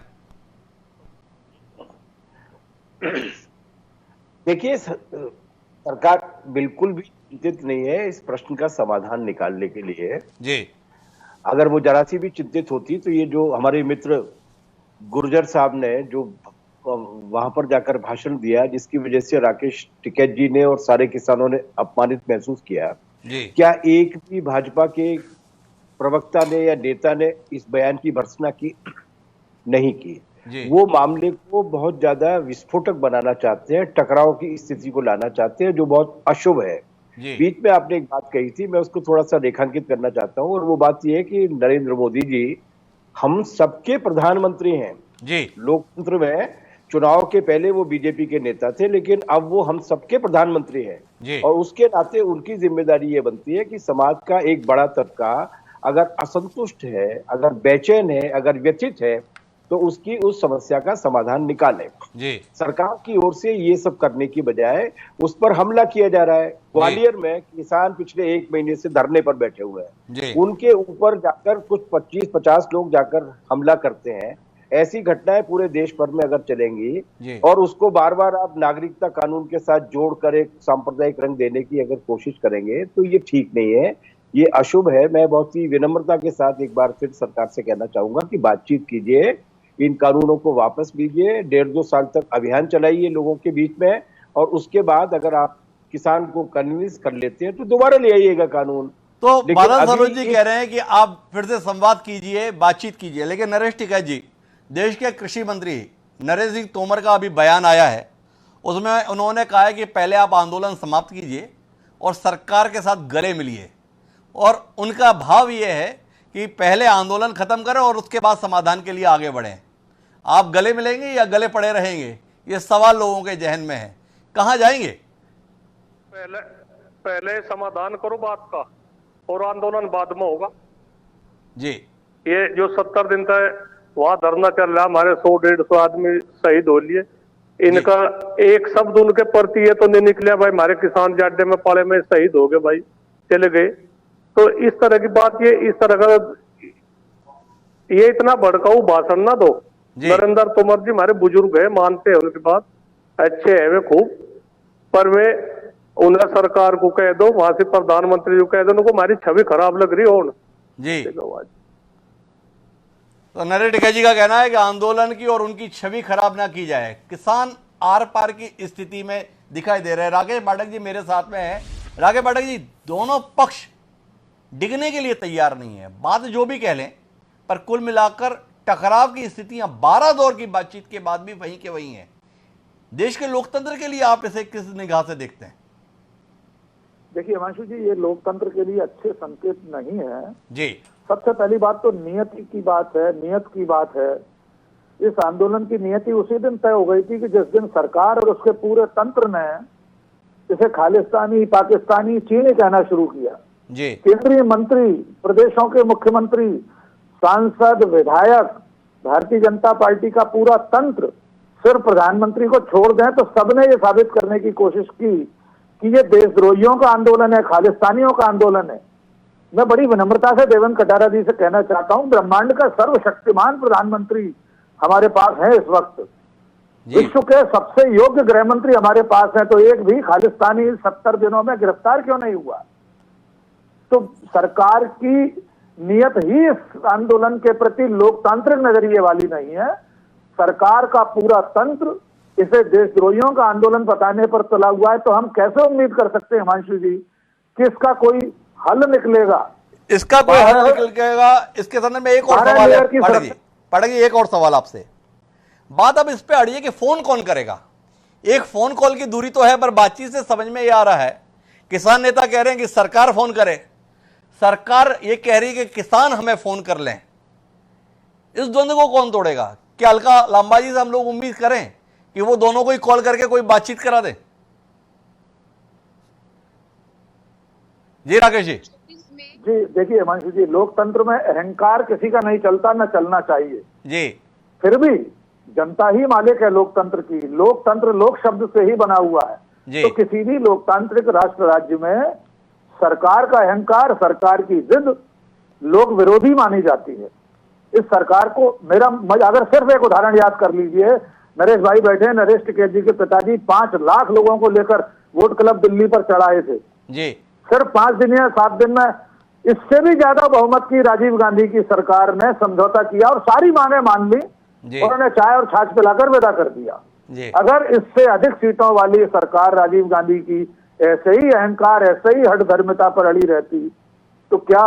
देखिए, सरकार बिल्कुल भी चिंतित नहीं है इस प्रश्न का समाधान निकालने के लिए। जी अगर वो जरा सी भी चिंतित होती तो ये जो हमारे मित्र गुर्जर साहब ने जो वहां पर जाकर भाषण दिया, जिसकी वजह से राकेश टिकैत जी ने और सारे किसानों ने अपमानित महसूस किया, जी क्या एक भी भाजपा के प्रवक्ता ने या नेता ने इस बयान की भर्त्सना की? नहीं की। जी वो मामले को बहुत ज्यादा विस्फोटक बनाना चाहते हैं, टकराव की स्थिति को लाना चाहते हैं, जो बहुत अशुभ है। जी बीच में आपने एक बात कही थी, मैं उसको थोड़ा सा रेखांकित करना चाहता हूं, और वो बात यह है कि नरेंद्र मोदी जी हम सबके प्रधानमंत्री हैं। जी लोकतंत्र में चुनाव के पहले वो बीजेपी के नेता थे, लेकिन अब वो हम सबके प्रधानमंत्री हैं। और उसके नाते उनकी जिम्मेदारी ये बनती है कि समाज का एक बड़ा तबका अगर असंतुष्ट है, अगर बेचैन है, अगर व्यथित है, तो उसकी उस समस्या का समाधान निकाले। जी सरकार की ओर से ये सब करने की बजाय उस पर हमला किया जा रहा है। ग्वालियर में किसान पिछले 1 महीने से धरने पर बैठे हुए हैं, उनके ऊपर जाकर कुछ 25-50 लोग जाकर हमला करते हैं। ऐसी घटनाएं पूरे देश भर में अगर चलेंगी और उसको बार बार आप नागरिकता कानून के साथ जोड़कर एक सांप्रदायिक रंग देने की अगर कोशिश करेंगे तो ये ठीक नहीं है, ये अशुभ है। मैं बहुत ही विनम्रता के साथ एक बार फिर सरकार से कहना चाहूंगा कि बातचीत कीजिए, इन कानूनों को वापस लीजिए, 1.5-2 साल तक अभियान चलाइए लोगों के बीच में, और उसके बाद अगर आप किसान को कन्विंस कर लेते हैं तो दोबारा ले आइएगा कानून। तो बादल सरोज जी कह रहे हैं कि आप फिर से संवाद कीजिए, बातचीत कीजिए, लेकिन नरेश टिकैत जी, देश के कृषि मंत्री नरेंद्र सिंह तोमर का अभी बयान आया है, उसमें उन्होंने कहा है कि पहले आप आंदोलन समाप्त कीजिए और सरकार के साथ गले मिलिए, और उनका भाव ये है कि पहले आंदोलन खत्म करें और उसके बाद समाधान के लिए आगे बढ़ें। आप गले मिलेंगे या गले पड़े रहेंगे, ये सवाल लोगों के जहन में है। कहां जाएंगे? पहले समाधान करो बात का, और आंदोलन बाद में होगा। जी, ये जो 70 दिन तक वहां धरना चल रहा, हमारे 100-150 आदमी शहीद हो लिए, इनका एक शब्द उनके प्रति ये तो नहीं निकला भाई हमारे किसान जाड्डे में पाले में शहीद हो गए, भाई चले गए। तो इस तरह की बात, ये इस तरह का ये इतना भड़काऊ भाषण ना दो। नरेंद्र तोमर जी हमारे बुजुर्ग है, मानते हैं उनकी बात, अच्छे है वे खूब, पर वे उन्हें सरकार को कह दो, वहां से प्रधानमंत्री को कह दो, उनको हमारी छवि खराब लग रही हो जी। तो नरेश टिकैत जी का कहना है कि आंदोलन की और उनकी छवि खराब ना की जाए। किसान आर पार की स्थिति में दिखाई दे रहे हैं। राकेश पाठक जी मेरे साथ में है। राकेश पाठक जी, दोनों पक्ष डिगने के लिए तैयार नहीं है, बात जो भी कह लें, पर कुल मिलाकर टकराव की स्थितियां 12 दौर की बातचीत के बाद भी वहीं के वहीं हैं। देश के लोकतंत्र के लिए आप इसे किस निगाह से देखते हैं? देखिए हिमांशु जी, ये लोकतंत्र के लिए अच्छे संकेत नहीं है जी। सबसे पहली बात तो नियति की बात है, नियत की बात है। इस आंदोलन की नियति उसी दिन तय हो गई थी कि जिस दिन सरकार और उसके पूरे तंत्र ने इसे खालिस्तानी, पाकिस्तानी, चीनी कहना शुरू किया। जी। केंद्रीय मंत्री, प्रदेशों के मुख्यमंत्री, सांसद, विधायक, भारतीय जनता पार्टी का पूरा तंत्र सिर्फ प्रधानमंत्री को छोड़ दें तो सबने ये साबित करने की कोशिश की कि ये देशद्रोहियों का आंदोलन है, खालिस्तानियों का आंदोलन है। मैं बड़ी विनम्रता से देवेंद्र कटारा जी से कहना चाहता हूं, ब्रह्मांड का सर्वशक्तिमान प्रधानमंत्री हमारे पास है इस वक्त, विश्व के सबसे योग्य गृह मंत्री हमारे पास है, तो एक भी खालिस्तानी 70 दिनों में गिरफ्तार क्यों नहीं हुआ? तो सरकार की नियत ही इस आंदोलन के प्रति लोकतांत्रिक नजरिए वाली नहीं है। सरकार का पूरा तंत्र इसे देशद्रोहियों का आंदोलन बताने पर तुला हुआ है। तो हम कैसे उम्मीद कर सकते हैं हिमांशु जी कि इसका कोई हल निकलेगा? इसका कोई हल निकलेगा? इसके संदर्भ में एक और सवाल है पाठक जी, एक और सवाल आपसे। बात अब इस पे अड़ी है कि फोन कौन करेगा। एक फोन कॉल की दूरी तो है, पर बातचीत से समझ में ये आ रहा है किसान नेता कह रहे हैं कि सरकार फोन करे, सरकार ये कह रही है कि किसान हमें फोन कर लें। इस द्वंद्व को कौन तोड़ेगा? क्या अलका लांबा जी से हम लोग उम्मीद करें कि वो दोनों को ही कॉल करके कोई बातचीत करा दे? जी राकेश जी। जी देखिए हिमांशु जी, लोकतंत्र में अहंकार किसी का नहीं चलता, न चलना चाहिए जी। फिर भी जनता ही मालिक है लोकतंत्र की। लोकतंत्र लोक शब्द से ही बना हुआ है। तो किसी भी लोकतांत्रिक राष्ट्र राज्य में सरकार का अहंकार, सरकार की जिद लोक विरोधी मानी जाती है। इस सरकार को अगर सिर्फ एक उदाहरण याद कर लीजिए, नरेश भाई बैठे हैं, नरेश टिकैत जी के पिताजी 5 लाख लोगों को लेकर वोट क्लब दिल्ली पर चढ़ाए थे जी। सिर्फ 5 दिन या 7 दिन में। इससे भी ज्यादा बहुमत की राजीव गांधी की सरकार ने समझौता किया और सारी मांगे मान ली, उन्होंने चाय और छाछ पिलाकर विदा कर दिया। अगर इससे अधिक सीटों वाली सरकार राजीव गांधी की ऐसे ही अहंकार, ऐसे ही हठधर्मिता पर अड़ी रहती तो क्या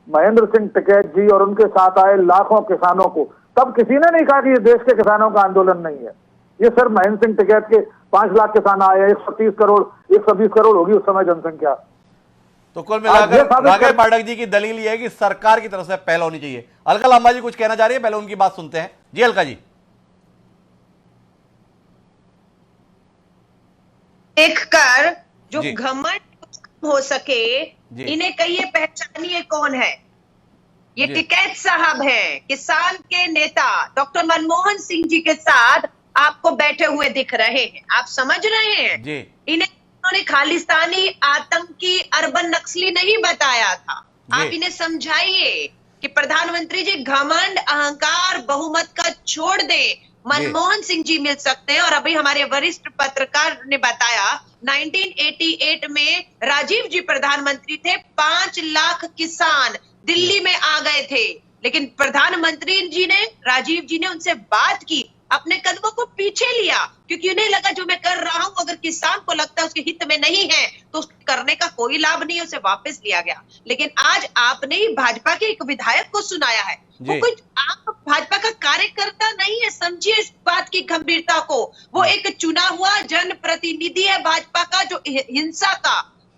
महेंद्र सिंह टिकैत जी और उनके साथ आए लाखों किसानों को, तब किसी ने नहीं कहा कि ये देश के किसानों का आंदोलन नहीं है, ये सिर्फ महेंद्र सिंह टिकैत के 5 लाख किसान आए, 130 करोड़ 120 करोड़ होगी उस समय जनसंख्या। तो कुल मिलाकर राघव पाठक जी की दलील यह है कि सरकार की तरफ से पहल होनी चाहिए। अलका लांबा जी कुछ कहना चाह रही है, पहले उनकी बात सुनते हैं। जी अलका जी। देखकर जो घमंड हो सके, इन्हें कहिए पहचानिए कौन है। ये टिकैत साहब हैं, किसान के नेता डॉक्टर मनमोहन सिंह जी के साथ आपको बैठे हुए दिख रहे हैं। आप समझ रहे हैं जी। उन्होंने खालिस्तानी, आतंकी, अर्बन नक्सली नहीं बताया था। आप इन्हें समझाइए कि प्रधानमंत्री जी घमंड, अहंकार, बहुमत का छोड़ दें। मनमोहन सिंह जी मिल सकते हैं। और अभी हमारे वरिष्ठ पत्रकार ने बताया 1988 में राजीव जी प्रधानमंत्री थे, 5 लाख किसान दिल्ली में आ गए थे, लेकिन प्रधानमंत्री जी ने, राजीव जी ने उनसे बात की, अपने कदमों को पीछे लिया, क्योंकि उन्हें लगा जो मैं कर रहा हूं अगर किसान को लगता है उसके हित में नहीं है तो करने का कोई लाभ नहीं है, उसे वापस लिया गया। लेकिन आज आपने ही भाजपा के एक विधायक को सुनाया है, वो कुछ आप भाजपा का कार्यकर्ता नहीं है, समझिए इस बात की गंभीरता को। वो एक चुना हुआ जनप्रतिनिधि है भाजपा का, जो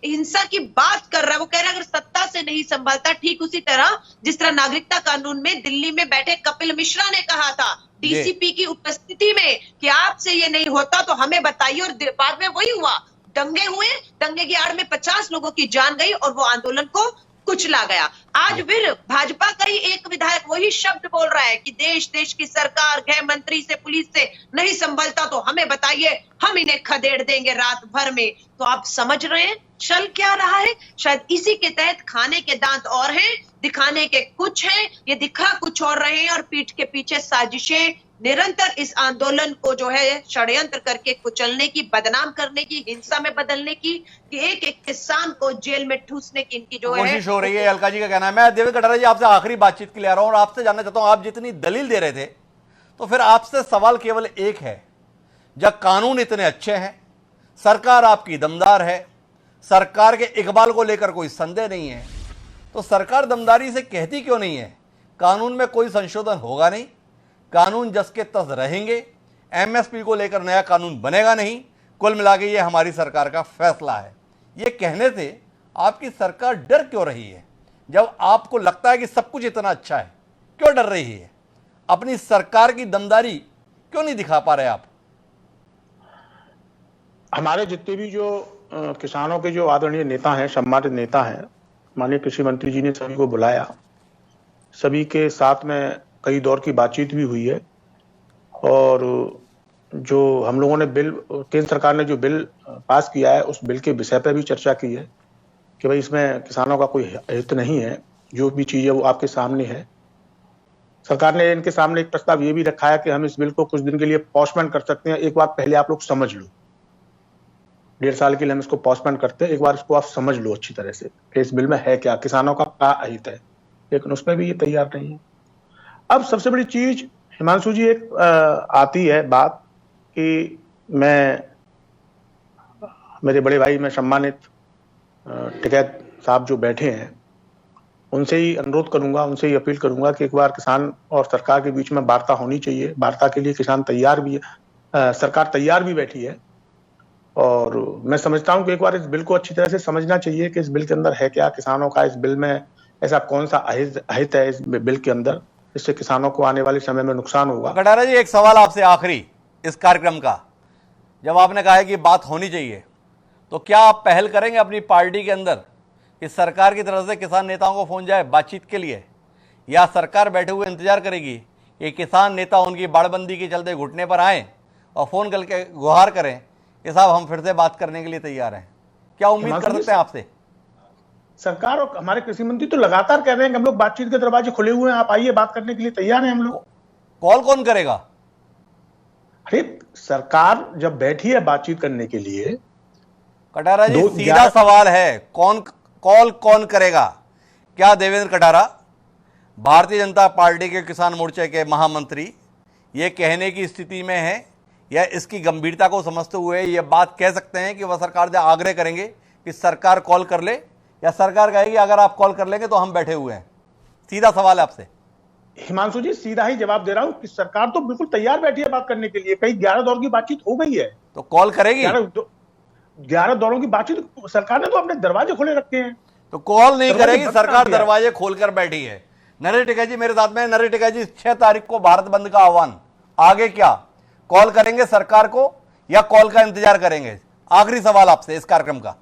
हिंसा की बात कर रहा है। वो कह रहा है अगर सत्ता से नहीं संभलता, ठीक उसी तरह जिस तरह नागरिकता कानून में दिल्ली में बैठे कपिल मिश्रा ने कहा था डीसीपी की उपस्थिति में कि आपसे ये नहीं होता तो हमें बताइए, और बाद में वही हुआ, दंगे हुए, दंगे की आड़ में 50 लोगों की जान गई और वो आंदोलन को कुचला गया। आज फिर भाजपा का ही एक विधायक वही शब्द बोल रहा है कि देश की सरकार, गृह मंत्री से, पुलिस से नहीं संभलता तो हमें बताइए, हम इन्हें खदेड़ देंगे रात भर में। तो आप समझ रहे हैं चल क्या रहा है। शायद इसी के तहत खाने के दांत और हैं, दिखाने के कुछ हैं, ये दिखा कुछ और रहे हैं, और पीठ के पीछे साजिशें निरंतर इस आंदोलन को जो है षड्यंत्र करके कुचलने की, बदनाम करने की, हिंसा में बदलने की, कि एक एक किसान को जेल में ठूसने की इनकी जो कोशिश हो रही है। अलका जी का कहना है। मैं देवेंद्र कटारा जी आपसे आखिरी बातचीत के लिए आ रहा हूं और आपसे जानना चाहता हूं, आप जितनी दलील दे रहे थे तो फिर आपसे सवाल केवल एक है, जब कानून इतने अच्छे हैं, सरकार आपकी दमदार है, सरकार के इकबाल को लेकर कोई संदेह नहीं है, तो सरकार दमदारी से कहती क्यों नहीं है कानून में कोई संशोधन होगा नहीं, कानून जस के तस रहेंगे, एमएसपी को लेकर नया कानून बनेगा नहीं, कुल मिला के ये हमारी सरकार का फैसला है। ये कहने से आपकी सरकार डर क्यों रही है? जब आपको लगता है कि सब कुछ इतना अच्छा है, क्यों डर रही है? अपनी सरकार की दमदारी क्यों नहीं दिखा पा रहे आप? हमारे जितने भी जो किसानों के जो आदरणीय नेता हैं, सम्मानित नेता हैं, माननीय कृषि मंत्री जी ने सभी को बुलाया, सभी के साथ में कई दौर की बातचीत भी हुई है और जो हम लोगों ने बिल, केंद्र सरकार ने जो बिल पास किया है उस बिल के विषय पर भी चर्चा की है कि भाई इसमें किसानों का कोई हित नहीं है, जो भी चीज है वो आपके सामने है। सरकार ने इनके सामने एक प्रस्ताव ये भी रखा है कि हम इस बिल को कुछ दिन के लिए पोस्टपोन कर सकते हैं। एक बार पहले आप लोग समझ लो, 1.5 साल के लिए हम इसको पोस्टपोन करते हैं, एक बार इसको आप समझ लो अच्छी तरह से कि इस बिल में है क्या, किसानों का क्या हित है, लेकिन उसमें भी ये तैयार नहीं है। अब सबसे बड़ी चीज हिमांशु जी एक आती है बात कि मैं, मेरे बड़े भाई, मैं सम्मानित टिकैत साहब जो बैठे हैं उनसे ही अनुरोध करूंगा, उनसे ही अपील करूंगा कि एक बार किसान और सरकार के बीच में वार्ता होनी चाहिए। वार्ता के लिए किसान तैयार भी है, सरकार तैयार भी बैठी है और मैं समझता हूं कि एक बार इस बिल को अच्छी तरह से समझना चाहिए कि इस बिल के अंदर है क्या, किसानों का इस बिल में ऐसा कौन सा हित है इस बिल के अंदर, इससे किसानों को आने वाले समय में नुकसान होगा। कटारा जी, एक सवाल आपसे आखिरी इस कार्यक्रम का, जब आपने कहा है कि बात होनी चाहिए, तो क्या आप पहल करेंगे अपनी पार्टी के अंदर कि सरकार की तरफ से किसान नेताओं को फोन जाए बातचीत के लिए, या सरकार बैठे हुए इंतजार करेगी कि किसान नेता उनकी बाड़बंदी के चलते घुटने पर आए और फोन करके गुहार करें कि साहब हम फिर से बात करने के लिए तैयार हैं? क्या उम्मीद कर सकते हैं आपसे? सरकार और हमारे कृषि मंत्री तो लगातार कह रहे हैं कि हम लोग बातचीत के दरवाजे खुले हुए हैं, आप आइए, बात करने के लिए तैयार हैं हम लोग। कॉल कौन करेगा? अरे सरकार जब बैठी है बातचीत करने के लिए, कटारा जी सीधा सवाल है, कॉल कौन करेगा? क्या देवेंद्र कटारा, भारतीय जनता पार्टी के किसान मोर्चे के महामंत्री, ये कहने की स्थिति में है या इसकी गंभीरता को समझते हुए ये बात कह सकते हैं कि वह सरकार से आग्रह करेंगे कि सरकार कॉल कर ले, या सरकार कहेगी अगर आप कॉल कर लेंगे तो हम बैठे हुए हैं? सीधा सवाल है आपसे। हिमांशु जी सीधा ही जवाब दे रहा हूं कि सरकार तो बिल्कुल तैयार बैठी है बात करने के लिए। कई 11 दौर की बातचीत हो गई है, तो कॉल करेगी? 11 दौरों की बातचीत सरकार ने तो अपने दरवाजे खोले रखे हैं, तो कॉल नहीं करेगी, सरकार दरवाजे खोलकर बैठी है। नरेश टिकैत जी मेरे साथ में। नरेश टिकैत जी, 6 तारीख को भारत बंद का आह्वान, आगे क्या? कॉल करेंगे सरकार को या कॉल का इंतजार करेंगे? आखिरी सवाल आपसे इस कार्यक्रम का।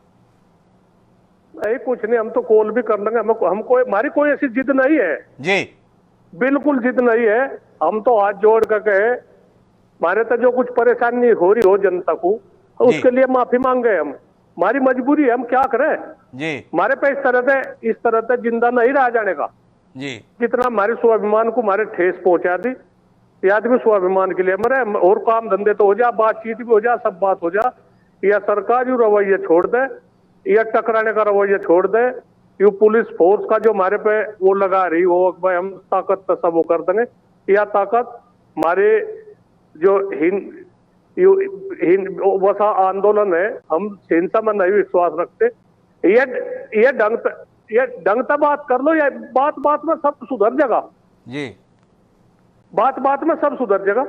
नहीं, कुछ नहीं, हम तो कॉल भी कर लेंगे, हमको हमारी कोई ऐसी जिद नहीं है जी, बिल्कुल जिद नहीं है। हम तो हाथ जोड़ कर कहे हमारे तो जो कुछ परेशानी हो रही हो जनता को, उसके लिए माफी मांगे हम, हमारी मजबूरी है, हम क्या करें जी, हमारे पे इस तरह से जिंदा नहीं रहा जाने का जी। जितना हमारे स्वाभिमान को हमारे ठेस पहुंचा दी। ये आदमी स्वाभिमान के लिए मरे, और काम धंधे तो हो जा, बातचीत भी हो जा, सब बात हो जा, या सरकारी रवैया छोड़ दे, या टकराने का रवैया छोड़ दे, ये पुलिस फोर्स का जो हमारे पे वो लगा रही वो भाई हम ताकत पे सब वो कर देंगे, या ताकत हमारे जो वसा आंदोलन है, हम हिंसा में नहीं विश्वास रखते। ये ढंग से बात कर लो, या बात में सब सुधर जाएगा जी, बात में सब सुधर जाएगा।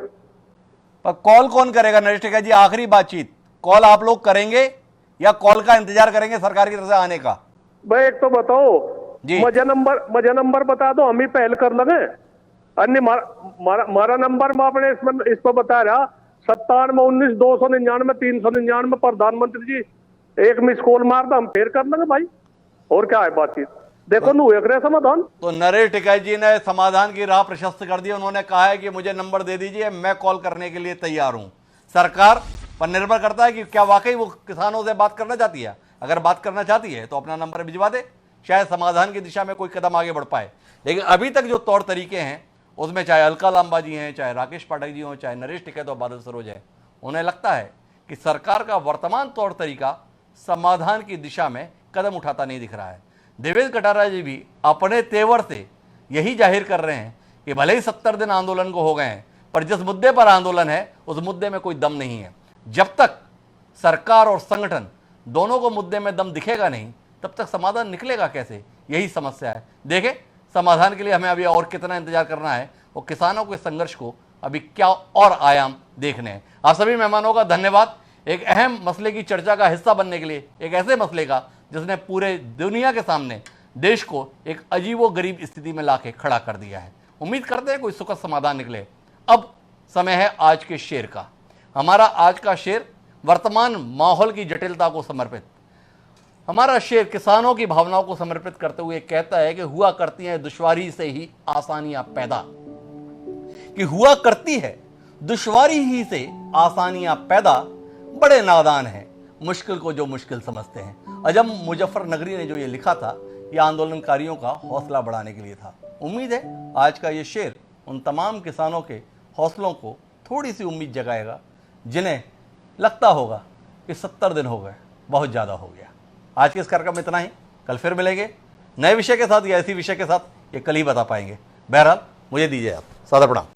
पर कॉल कौन करेगा? नरेश टिकैत जी, आखिरी बातचीत, कॉल आप लोग करेंगे या कॉल का इंतजार करेंगे सरकार की तरफ से आने का? भाई एक तो बताओ जी, मुझे नंबर बता दो, हम ही पहल कर लेंगे। अन्य मारा नंबर मैं अपने इस पर बता रहा, 5719-299-399, प्रधानमंत्री जी एक मिस कॉल मार दो, हम फिर कर लेंगे भाई, और क्या है बातचीत। देखो नू एक रहे समाधान। तो नरेश टिकैत जी ने समाधान की राह प्रशस्त कर दी। उन्होंने कहा है कि मुझे नंबर दे दीजिए, मैं कॉल करने के लिए तैयार हूं। सरकार पर निर्भर करता है कि क्या वाकई वो किसानों से बात करना चाहती है। अगर बात करना चाहती है तो अपना नंबर भिजवा दे, शायद समाधान की दिशा में कोई कदम आगे बढ़ पाए। लेकिन अभी तक जो तौर तरीके हैं उसमें चाहे अलका लांबा जी हैं, चाहे राकेश पाठक जी हों, चाहे नरेश टिकैत और बादल सरोज है, उन्हें लगता है कि सरकार का वर्तमान तौर तरीका समाधान की दिशा में कदम उठाता नहीं दिख रहा है। देवेंद्र कटारा जी भी अपने तेवर से यही जाहिर कर रहे हैं कि भले ही 70 दिन आंदोलन को हो गए हैं, पर जिस मुद्दे पर आंदोलन है उस मुद्दे में कोई दम नहीं है। जब तक सरकार और संगठन दोनों को मुद्दे में दम दिखेगा नहीं, तब तक समाधान निकलेगा कैसे? यही समस्या है। देखें समाधान के लिए हमें अभी और कितना इंतजार करना है और किसानों के संघर्ष को अभी क्या और आयाम देखने हैं। आप सभी मेहमानों का धन्यवाद एक अहम मसले की चर्चा का हिस्सा बनने के लिए, एक ऐसे मसले का जिसने पूरे दुनिया के सामने देश को एक अजीबो गरीब स्थिति में लाके खड़ा कर दिया है। उम्मीद करते हैं कोई सुखद समाधान निकले। अब समय है आज के शेर का। हमारा आज का शेर वर्तमान माहौल की जटिलता को समर्पित, हमारा शेर किसानों की भावनाओं को समर्पित करते हुए कहता है कि हुआ करती है दुश्वारी से ही आसानियां पैदा, कि हुआ करती है दुश्वारी ही से आसानियां पैदा, बड़े नादान हैं मुश्किल को जो मुश्किल समझते हैं। अजम मुजफ्फर नगरी ने जो ये लिखा था, ये आंदोलनकारियों का हौसला बढ़ाने के लिए था। उम्मीद है आज का ये शेर उन तमाम किसानों के हौसलों को थोड़ी सी उम्मीद जगाएगा, जिन्हें लगता होगा कि 70 दिन हो गए, बहुत ज़्यादा हो गया। आज के इस कार्यक्रम में इतना ही। कल फिर मिलेंगे नए विषय के साथ या इसी विषय के साथ, ये कल ही बता पाएंगे। बहरहाल मुझे दीजिए आप सादर प्रणाम।